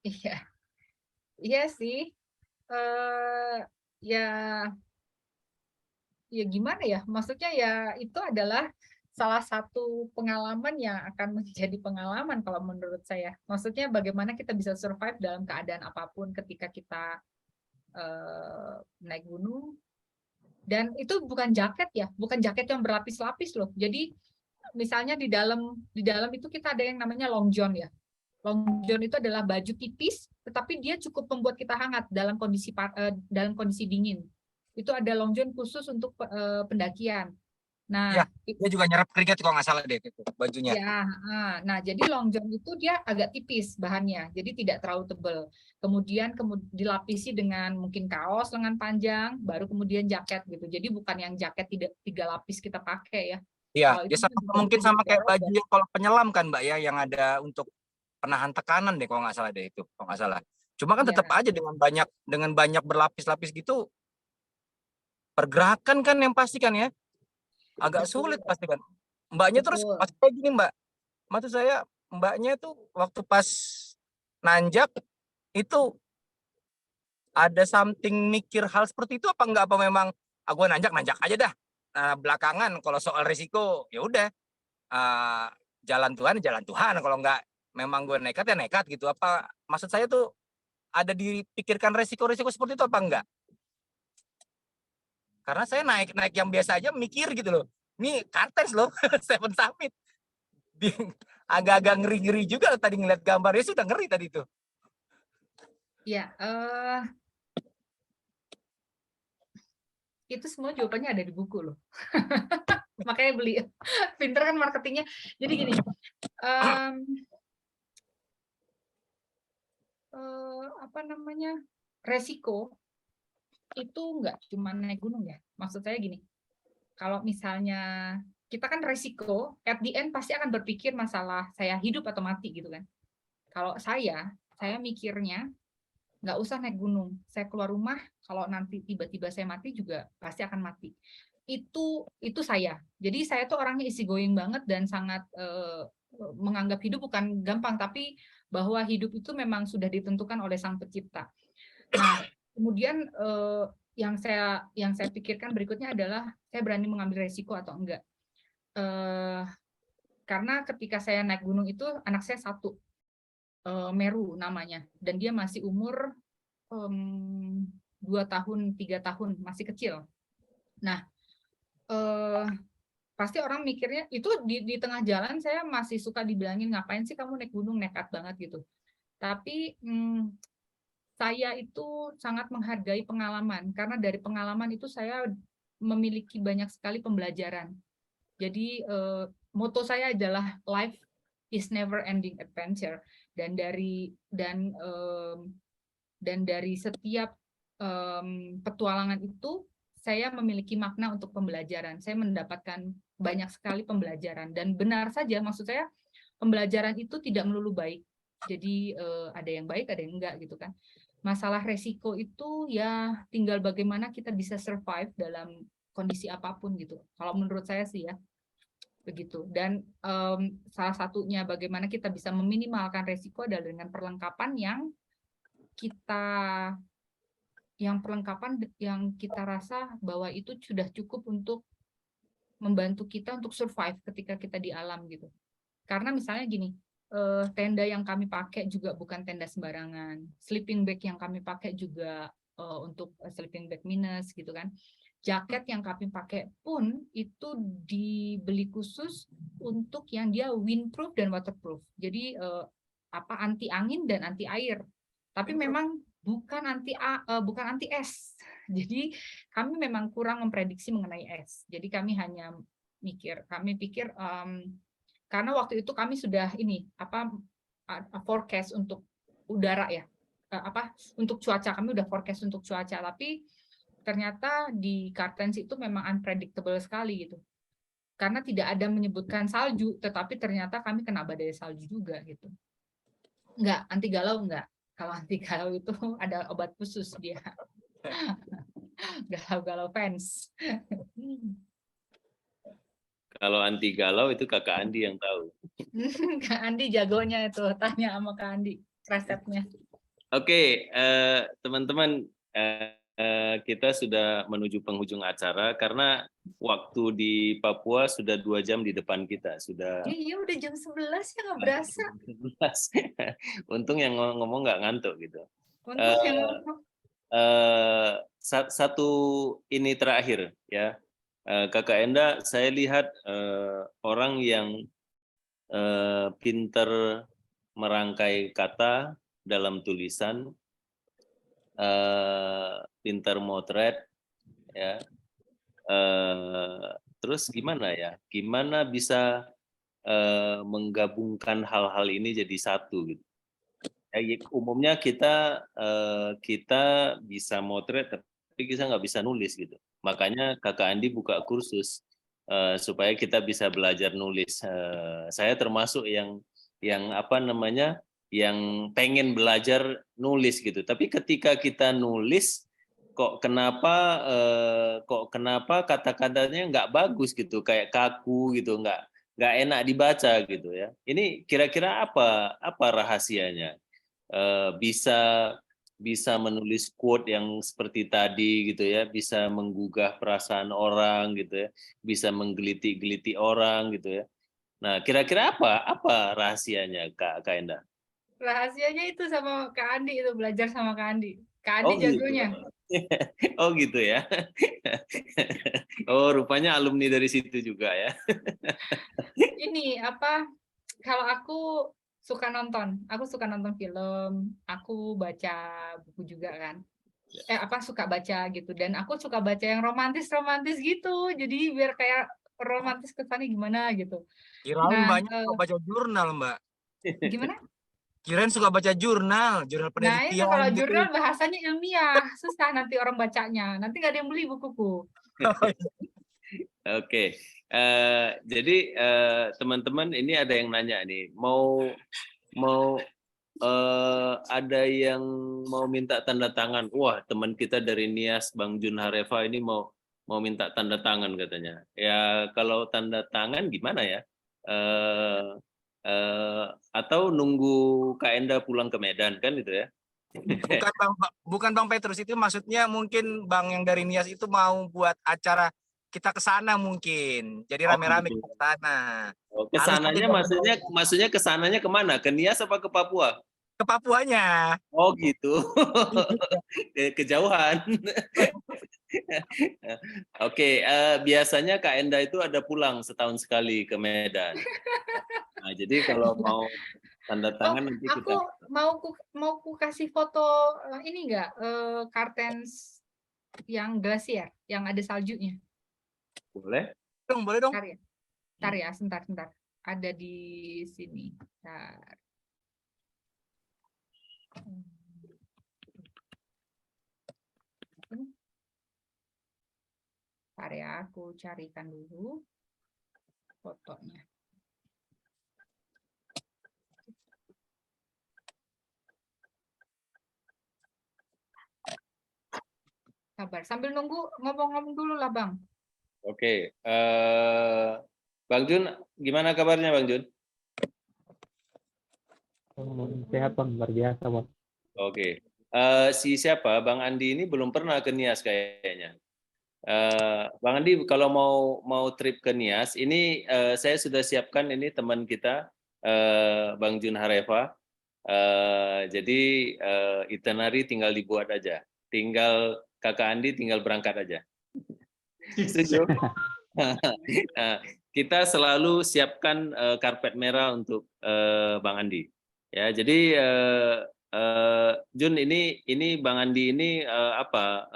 Iya. Iya sih. Ya gimana ya? Maksudnya ya itu adalah salah satu pengalaman yang akan menjadi pengalaman kalau menurut saya. Maksudnya bagaimana kita bisa survive dalam keadaan apapun ketika kita naik gunung. Dan itu bukan jaket ya, bukan jaket yang berlapis-lapis loh. Jadi misalnya di dalam itu kita ada yang namanya long john ya. Long john itu adalah baju tipis, tetapi dia cukup membuat kita hangat dalam kondisi dingin. Itu ada long john khusus untuk pendakian. Nah, ya, dia juga nyerap keringat kalau nggak salah deh itu bajunya. Ya, nah jadi long john itu dia agak tipis bahannya, jadi tidak terlalu tebal. Kemudian dilapisi dengan mungkin kaos lengan panjang, baru kemudian jaket gitu. Jadi bukan yang jaket tidak 3 lapis kita pakai ya. Iya, dia mungkin sama kayak baju yang kalau penyelam kan, Mbak ya, yang ada untuk penahan tekanan deh kalau nggak salah deh itu, kalau nggak salah. Cuma kan tetap aja dengan banyak berlapis-lapis gitu, pergerakan kan yang pasti kan ya, agak sulit pasti kan. Mbaknya terus pas kayak gini, Mbak, maksud saya Mbaknya tuh waktu pas nanjak itu ada something mikir hal seperti itu apa enggak, apa memang gue nanjak aja dah. Nah, belakangan kalau soal risiko ya udah jalan Tuhan, kalau enggak memang gue nekat ya nekat gitu. Apa maksud saya tuh ada dipikirkan resiko-resiko seperti itu apa enggak? Karena saya naik yang biasa aja mikir gitu loh. Ini Kartens loh, Seven Summit. Agak-agak ngeri-ngeri juga tadi ngeliat gambarnya, sudah ngeri tadi itu. Ya, itu semua jawabannya ada di buku loh. Makanya beli. Pinter kan marketingnya. Jadi gini, resiko itu nggak cuma naik gunung ya. Maksud saya gini, kalau misalnya kita kan resiko, at the end pasti akan berpikir masalah saya hidup atau mati gitu kan. Kalau saya mikirnya nggak usah naik gunung. Saya keluar rumah, kalau nanti tiba-tiba saya mati juga pasti akan mati. Itu saya. Jadi saya tuh orangnya easygoing banget dan sangat menganggap hidup bukan gampang, tapi bahwa hidup itu memang sudah ditentukan oleh Sang Pencipta. Nah, kemudian yang saya pikirkan berikutnya adalah saya berani mengambil resiko atau enggak. Karena ketika saya naik gunung itu anak saya 1, Meru namanya, dan dia masih umur 2 tahun, 3 tahun, masih kecil. Nah, pasti orang mikirnya itu di tengah jalan saya masih suka dibilangin, ngapain sih kamu naik gunung, nekat banget gitu. Tapi saya itu sangat menghargai pengalaman, karena dari pengalaman itu saya memiliki banyak sekali pembelajaran. Jadi moto saya adalah life is never ending adventure, dan dari setiap petualangan itu saya memiliki makna untuk pembelajaran. Saya mendapatkan banyak sekali pembelajaran, dan benar saja, maksud saya pembelajaran itu tidak melulu baik. Jadi ada yang baik, ada yang enggak gitu kan. Masalah resiko itu ya tinggal bagaimana kita bisa survive dalam kondisi apapun gitu. Kalau menurut saya sih ya begitu. Dan salah satunya bagaimana kita bisa meminimalkan resiko adalah dengan perlengkapan yang kita rasa bahwa itu sudah cukup untuk membantu kita untuk survive ketika kita di alam gitu. Karena misalnya gini, tenda yang kami pakai juga bukan tenda sembarangan, sleeping bag yang kami pakai juga untuk sleeping bag minus gitu kan. Jaket yang kami pakai pun itu dibeli khusus untuk yang dia windproof dan waterproof. Jadi anti angin dan anti air. Tapi memang bukan anti es. Jadi kami memang kurang memprediksi mengenai es. Jadi kami hanya pikir karena waktu itu kami sudah forecast untuk udara ya. Untuk cuaca kami udah forecast untuk cuaca, tapi ternyata di Kartens itu memang unpredictable sekali gitu. Karena tidak ada menyebutkan salju, tetapi ternyata kami kena badai salju juga gitu. Enggak, anti galau enggak. Kalau anti galau itu ada obat khusus dia. Galau-galau fans. Kalau anti galau itu Kakak Andi yang tahu. Kak Andi jagonya itu, tanya sama Kak Andi resepnya. Oke, teman-teman, kita sudah menuju penghujung acara karena waktu di Papua sudah 2 jam di depan kita. Iya, udah jam 11 ya, nggak berasa. 11. Untung yang ngomong nggak ngantuk gitu. Untung yang ngomong. Satu ini terakhir ya, Kakak Enda, saya lihat orang yang pinter merangkai kata dalam tulisan, pinter motret, ya. Terus gimana ya? Gimana bisa menggabungkan hal-hal ini jadi satu gitu? Umumnya kita bisa motret tapi kita nggak bisa nulis gitu. Makanya Kakak Andi buka kursus supaya kita bisa belajar nulis. Saya termasuk yang pengen belajar nulis gitu. Tapi ketika kita nulis kok kenapa kata-katanya nggak bagus gitu, kayak kaku gitu, nggak enak dibaca gitu ya. Ini kira-kira apa rahasianya? Bisa menulis quote yang seperti tadi gitu ya, bisa menggugah perasaan orang gitu ya, bisa menggeliti-geliti orang gitu ya. Nah, kira-kira apa rahasianya Kak Enda? Rahasianya itu sama Kak Andi, itu belajar sama Kak Andi. Kak Andi jagonya. Gitu. Oh gitu ya. Oh, rupanya alumni dari situ juga ya. Ini kalau aku suka nonton film, aku baca buku juga kan. Suka baca gitu, dan aku suka baca yang romantis gitu. Jadi biar kayak romantis kesannya gimana gitu. Kirain Mbaknya suka baca jurnal, Mbak. Gimana? Kirain suka baca jurnal penelitian. Nah, itu kalau jurnal bahasanya ilmiah, susah nanti orang bacanya. Nanti nggak ada yang beli bukuku. Oke. Jadi teman-teman, ini ada yang nanya nih, mau ada yang mau minta tanda tangan. Wah, teman kita dari Nias, Bang Jun Hareva ini mau minta tanda tangan katanya. Ya kalau tanda tangan gimana ya? Atau nunggu Kak Enda pulang ke Medan kan itu ya? Bukan Bang Petrus, itu maksudnya mungkin Bang yang dari Nias itu mau buat acara kita ke sana mungkin. Jadi rame-rame gitu. ke sana. Oh, kesananya maksudnya kesananya kemana? Ke Nias apa ke Papua? Ke Papuanya. Oh gitu. Kejauhan. Oke, biasanya Kak Enda itu ada pulang setahun sekali ke Medan. Nah, jadi kalau mau tanda tangan nanti kita. Mau ku kasih foto ini enggak, Kartens yang glasier yang ada saljunya. Boleh? Boleh dong. Bentar ya, sebentar. Ada di sini. Bentar. Bentar ya, aku carikan dulu fotonya. Sabar, sambil nunggu ngomong-ngomong dulu lah Bang. Oke, Bang Jun, gimana kabarnya Bang Jun? Sehat Bang, luar biasa Bang. Oke, si siapa? Bang Andi ini belum pernah ke Nias kayaknya. Bang Andi, kalau mau trip ke Nias, ini saya sudah siapkan ini teman kita, Bang Jun Hareva. Jadi itinerary tinggal dibuat aja, tinggal Kakak Andi tinggal berangkat aja. Setuju? Kita selalu siapkan karpet merah untuk Bang Andi. Ya, jadi Jun, ini Bang Andi ini apa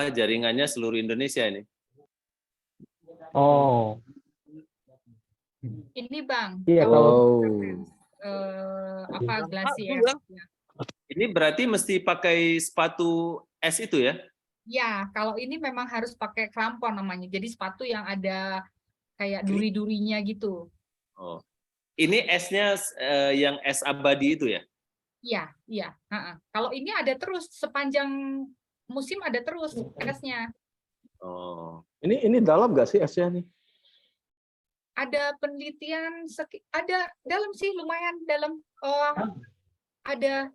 jaringannya seluruh Indonesia ini? Oh. Ini Bang, Iya, kalau kalau glasier. Ini berarti mesti pakai sepatu es itu ya? Ya, kalau ini memang harus pakai krampon namanya. Jadi sepatu yang ada kayak duri-durinya gitu. Oh, ini esnya yang es abadi itu ya? Iya, iya. Kalau ini ada terus sepanjang musim ada terus esnya. Oh. Ini dalam nggak sih esnya nih? Ada penelitian, ada dalam sih, lumayan dalam. Oh, ada,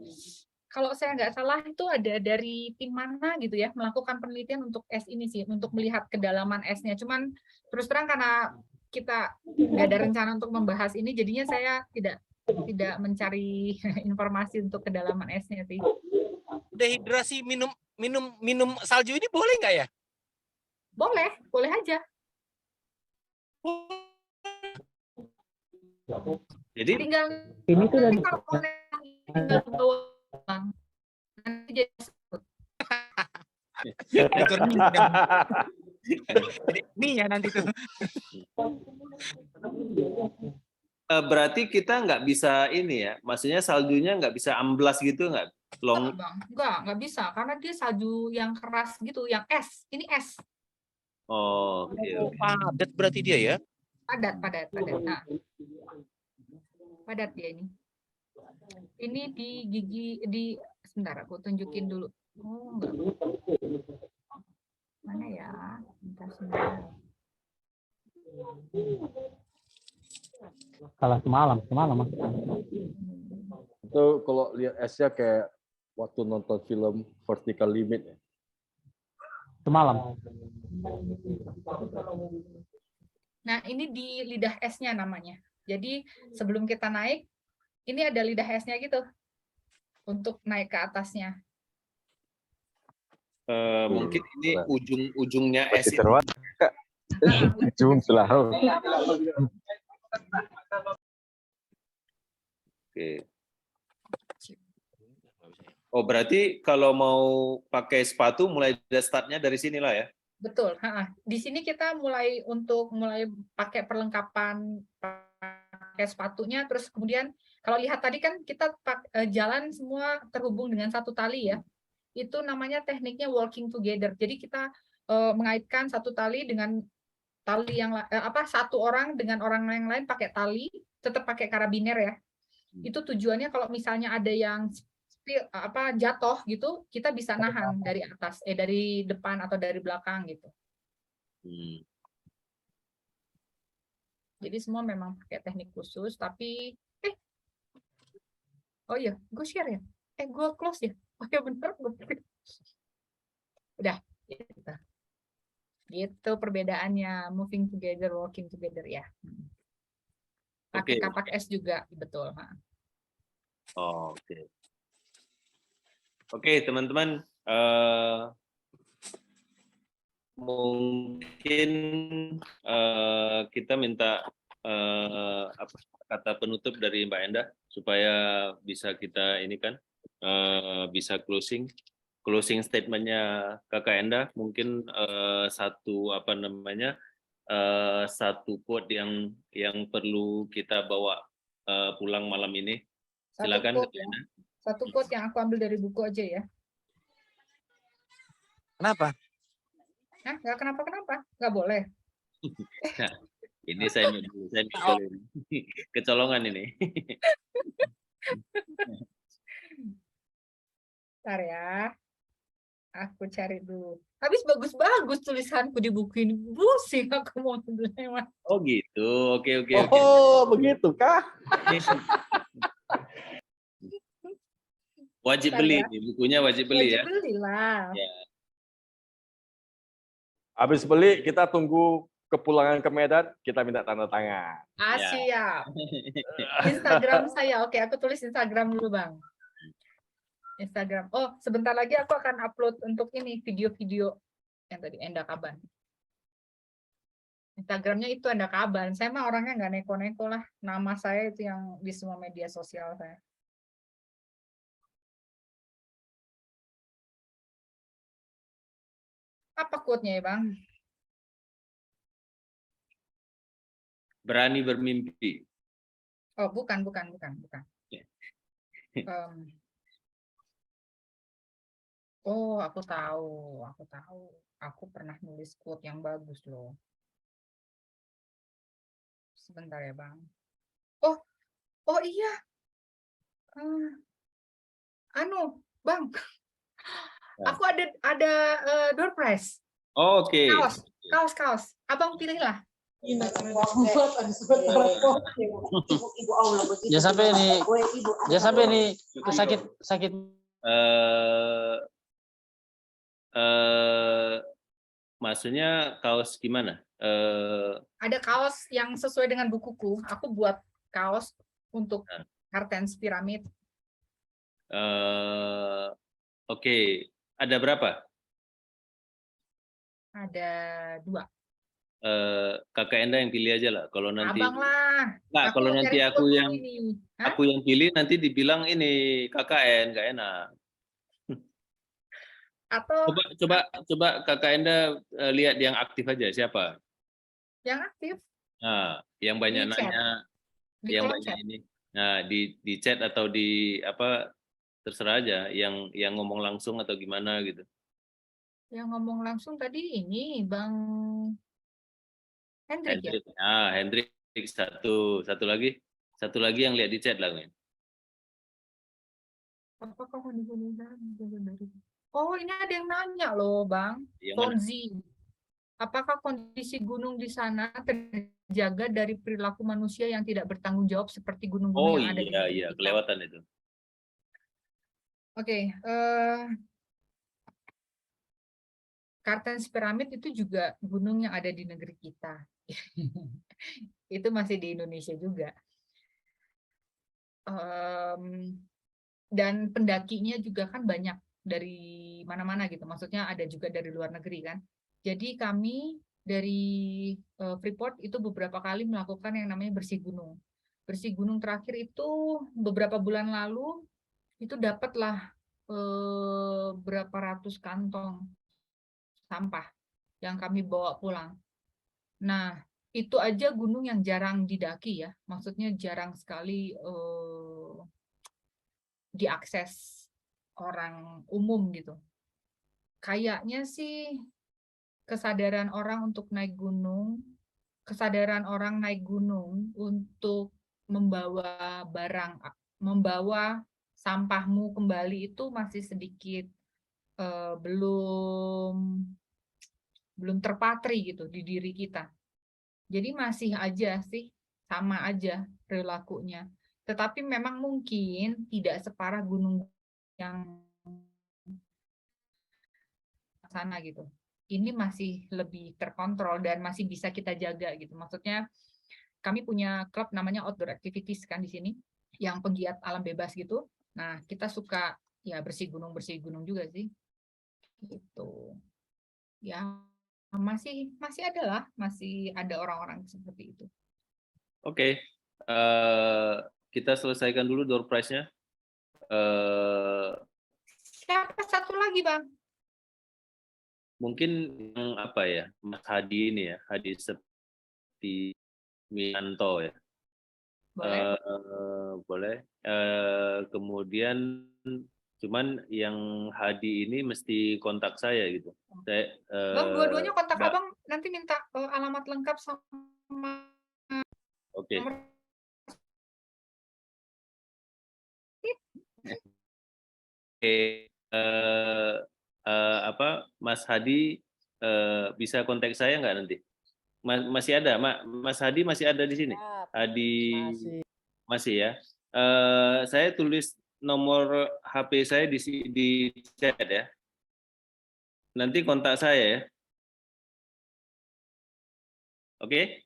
kalau saya nggak salah itu ada dari tim mana gitu ya, melakukan penelitian untuk es ini sih, untuk melihat kedalaman esnya. Cuman terus terang karena kita nggak ada rencana untuk membahas ini, jadinya saya tidak mencari informasi untuk kedalaman esnya sih. Dehidrasi minum salju ini boleh nggak ya? Boleh, boleh aja. Jadi tinggal ini tuh dari tinggal bawa nanti jadi mie ya nanti tuh. Berarti kita nggak bisa ini ya, maksudnya saljunya nggak bisa amblas gitu nggak? Nggak bisa karena dia salju yang keras gitu, yang es. Ini es. Oh, oke. Padat berarti dia ya? Padat. Nah, padat dia ini. Ini di gigi sebentar aku tunjukin dulu. Oh, enggak. Mana ya? Bentar sebentar. Kalah semalam. Itu kalau lihat esnya kayak waktu nonton film Vertical Limit ya. Semalam. Nah, ini di lidah esnya namanya. Jadi sebelum kita naik, ini ada lidah esnya gitu untuk naik ke atasnya. Mungkin ini ujung-ujungnya es itu. Ujung selalu. Oke. Oh, berarti kalau mau pakai sepatu mulai startnya dari sinilah ya? Betul. Di sini kita mulai pakai perlengkapan, pakai sepatunya, terus kemudian kalau lihat tadi kan kita jalan semua terhubung dengan satu tali ya. Itu namanya tekniknya walking together. Jadi kita mengaitkan satu tali dengan tali yang satu orang dengan orang yang lain pakai tali, tetap pakai karabiner ya. Itu tujuannya kalau misalnya ada yang jatuh gitu, kita bisa nahan dari atas, dari depan atau dari belakang gitu. Jadi semua memang pakai teknik khusus, tapi oh iya, gue share ya, gue close ya, oh ya bener, udah, gitu perbedaannya, moving together, walking together ya. Pakai kapak es juga, betul. Oke. Oke, teman-teman, mungkin kita minta kata penutup dari Mbak Endah supaya bisa kita ini kan bisa closing statementnya Kakak Endah, mungkin satu quote yang perlu kita bawa pulang malam ini. Silakan Kakak Endah. Satu quote yang aku ambil dari buku aja ya. Kenapa? Nah, nggak kenapa-kenapa. Nggak boleh. Nah, ini saya kecolongan ini. Bentar ya. Aku cari dulu. Habis bagus-bagus tulisanku di buku ini. Pusing aku mau lewat. Oh gitu. Oke. Oh, begitu kah? Wajib beli, bukunya wajib beli ya. Wajib beli lah. Ya. Habis beli kita tunggu kepulangan ke Medan, kita minta tanda tangan. Siap. Instagram saya. Oke, aku tulis Instagram dulu, Bang. Instagram. Oh, sebentar lagi aku akan upload untuk ini video-video yang tadi Enda Kaban. Instagramnya itu Enda Kaban. Saya mah orangnya nggak neko-neko lah. Nama saya itu yang di semua media sosial saya. Apa quote-nya ya, Bang? Berani bermimpi. Oh, bukan. Oh, aku tahu. Aku pernah nulis quote yang bagus loh. Sebentar ya, Bang. Oh iya. Bang. Aku ada door prize. Oh, oke. Kaos. Abang pilihlah. Ya sampai ini sakit. Maksudnya kaos gimana? Ada kaos yang sesuai dengan bukuku. Aku buat kaos untuk Kartens Piramid. Oke. Ada berapa? Ada 2. Kakak Enda yang pilih aja lah. Kalau nanti Abang lah. Nah, kalau nanti aku yang pilih nanti dibilang ini KKN, nggak enak. Atau coba Kakak Enda lihat yang aktif aja siapa? Yang aktif. Nah, yang banyak Di chat. nanya, Di yang kolom banyak chat. ini. Nah, di chat atau di apa terserah aja, yang ngomong langsung atau gimana gitu. Yang ngomong langsung tadi ini Bang Hendrik ya? Hendrik satu lagi yang lihat di chat lah, men. Apakah Oh, ini ada yang nanya loh, Bang. Fonzi. Apakah kondisi gunung di sana terjaga dari perilaku manusia yang tidak bertanggung jawab seperti gunung-gunung yang ada di negeri Iya, kita? kelewatan itu. Oke, Kartens Piramid itu juga gunung yang ada di negeri kita. Itu masih di Indonesia juga. Dan pendakinya juga kan banyak dari mana-mana gitu. Maksudnya ada juga dari luar negeri kan. Jadi kami dari Freeport itu beberapa kali melakukan yang namanya bersih gunung. Bersih gunung terakhir itu beberapa bulan lalu itu dapatlah berapa ratus kantong sampah yang kami bawa pulang. Nah, itu aja gunung yang jarang didaki ya. Maksudnya jarang sekali diakses orang umum gitu. Kayaknya sih kesadaran orang untuk naik gunung, kesadaran orang naik gunung untuk membawa barang, membawa sampahmu kembali itu masih sedikit belum terpatri gitu di diri kita. Jadi masih aja sih sama aja perilakunya. Tetapi memang mungkin tidak separah gunung yang sana gitu. Ini masih lebih terkontrol dan masih bisa kita jaga gitu. Maksudnya kami punya klub namanya Outdoor Activities kan di sini, yang penggiat alam bebas gitu. Nah, kita suka ya bersih gunung juga sih. Gitu. Ya masih ada orang-orang seperti itu. Oke. Kita selesaikan dulu door prize-nya. Siapa satu lagi, Bang? Mungkin yang apa ya, Mas Hadi ini ya, Hadi Septianto ya. Boleh. Kemudian cuman yang Hadi ini mesti kontak saya gitu. Bang, dua-duanya kontak Abang, nanti minta alamat lengkap sama Oke. Mas Hadi bisa kontak saya nggak nanti? Masih ada, Mas Hadi masih ada di sini? Hadi masih ya. Saya tulis nomor HP saya di chat ya. Nanti kontak saya ya. Oke?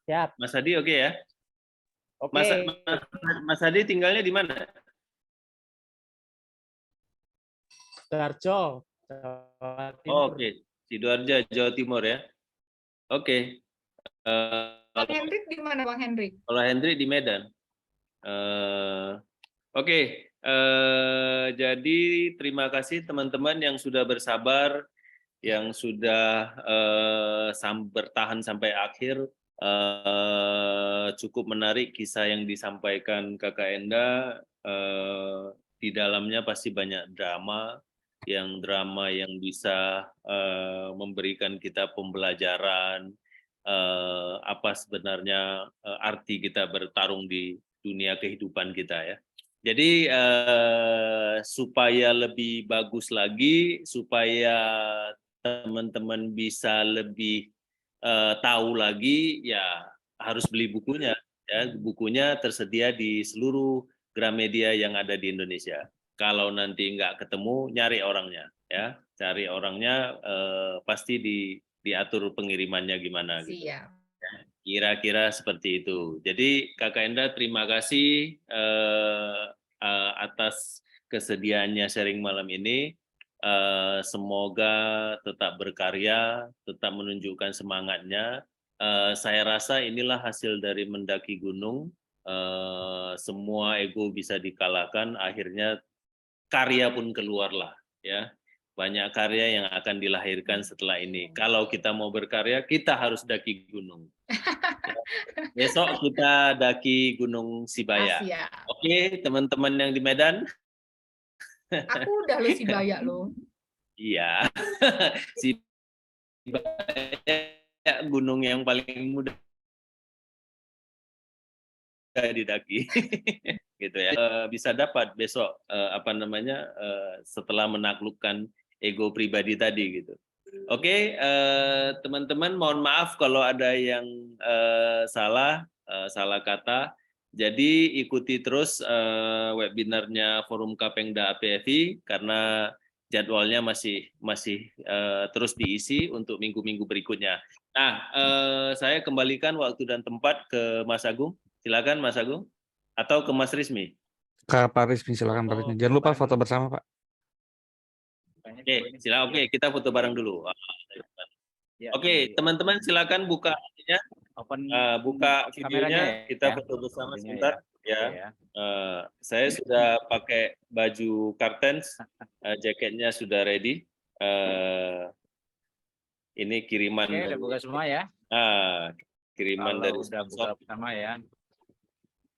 Siap. Mas Hadi oke ya? Oke. Mas Hadi tinggalnya di mana? Sidoarjo, Jawa Timur. Oke, Sidoarjo, Jawa Timur ya. Oke. Bang Hendrik di mana, Bang Hendrik? Kalau Hendrik di Medan. Oke, jadi terima kasih teman-teman yang sudah bersabar, yang sudah bertahan sampai akhir. Cukup menarik kisah yang disampaikan Kakak Enda. Di dalamnya pasti banyak drama yang bisa memberikan kita pembelajaran apa sebenarnya arti kita bertarung di dunia kehidupan kita ya. Jadi supaya lebih bagus lagi, supaya teman-teman bisa lebih tahu lagi, ya harus beli bukunya. Ya, bukunya tersedia di seluruh Gramedia yang ada di Indonesia. Kalau nanti nggak ketemu, nyari orangnya, ya, cari orangnya, pasti diatur pengirimannya gimana. Gitu. Siap. Kira-kira seperti itu. Jadi Kakak Enda terima kasih atas kesediaannya sharing malam ini. Semoga tetap berkarya, tetap menunjukkan semangatnya. Saya rasa inilah hasil dari mendaki gunung. Semua ego bisa dikalahkan, akhirnya karya pun keluarlah, ya. Banyak karya yang akan dilahirkan setelah ini. Kalau kita mau berkarya, kita harus daki gunung. Besok kita daki Gunung Sibaya. Oke, teman-teman yang di Medan. Aku udah lo Sibaya lo. Iya. Sibaya gunung yang paling mudah didaki. Gitu ya. Bisa dapat besok setelah menaklukkan ego pribadi tadi gitu. Oke, teman-teman mohon maaf kalau ada yang salah kata. Jadi ikuti terus webinarnya Forum Kapengda APFI karena jadwalnya masih terus diisi untuk minggu-minggu berikutnya. Nah, saya kembalikan waktu dan tempat ke Mas Agung. Silakan Mas Agung. Atau ke Mas Rizmi. Ke Pak Rizmi, silakan Pak Rizmi. Jangan lupa foto bersama, Pak. Oke, silakan. Oke, kita foto bareng dulu. Oke, teman-teman silakan buka buka videonya, kita foto bersama sebentar ya. Saya sudah pakai baju kartens, jaketnya sudah ready. Ini kiriman. Oke, udah buka semua ya. Kiriman dari udah buka pertama ya.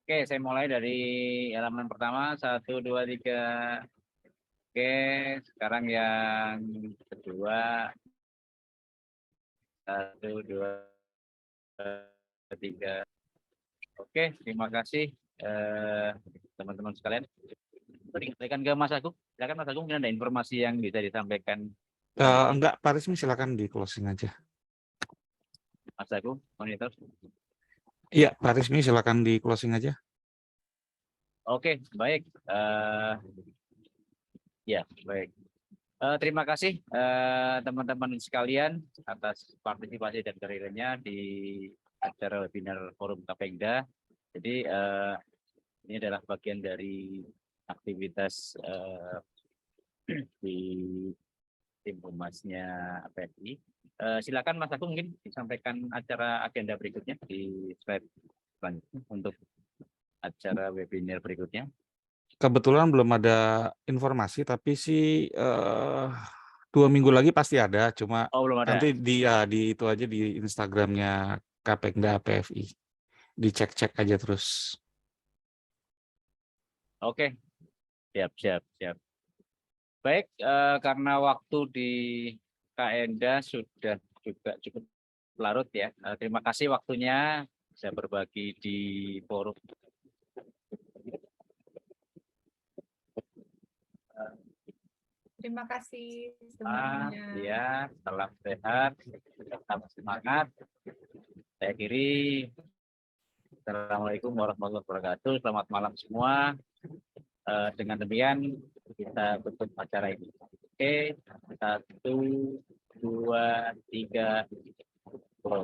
Oke, saya mulai dari halaman pertama 1, 2, 3. Oke, sekarang yang kedua 1, 2, 3. Oke, terima kasih teman-teman sekalian. Berikan ke Mas Agung. Silakan Mas Agung, mungkin ada informasi yang bisa disampaikan. Enggak, Pak Rizmi silakan di closing aja. Mas Agung, monitor. Iya, Pak Rizmi silakan di closing aja. Oke, baik. Ya, baik. Terima kasih teman-teman sekalian atas partisipasi dan kehadirannya di acara webinar Forum Kapengda. Jadi ini adalah bagian dari aktivitas di tim humasnya APFI. Silakan Mas Agung mungkin disampaikan acara agenda berikutnya di slide selanjutnya untuk acara webinar berikutnya. Kebetulan belum ada informasi, tapi sih 2 minggu lagi pasti ada. Cuma belum ada. nanti di itu aja di Instagramnya Kapengda APFI. Dicek-cek aja terus. Oke, siap. Baik, karena waktu di KNDA sudah juga cukup larut ya. Terima kasih waktunya bisa berbagi di forum. Terima kasih semuanya. Ya, salam sehat, tetap semangat. Saya akhiri. Assalamualaikum warahmatullahi wabarakatuh. Selamat malam semua. Dengan demikian kita tutup acara ini. Oke, 1, 2, 3.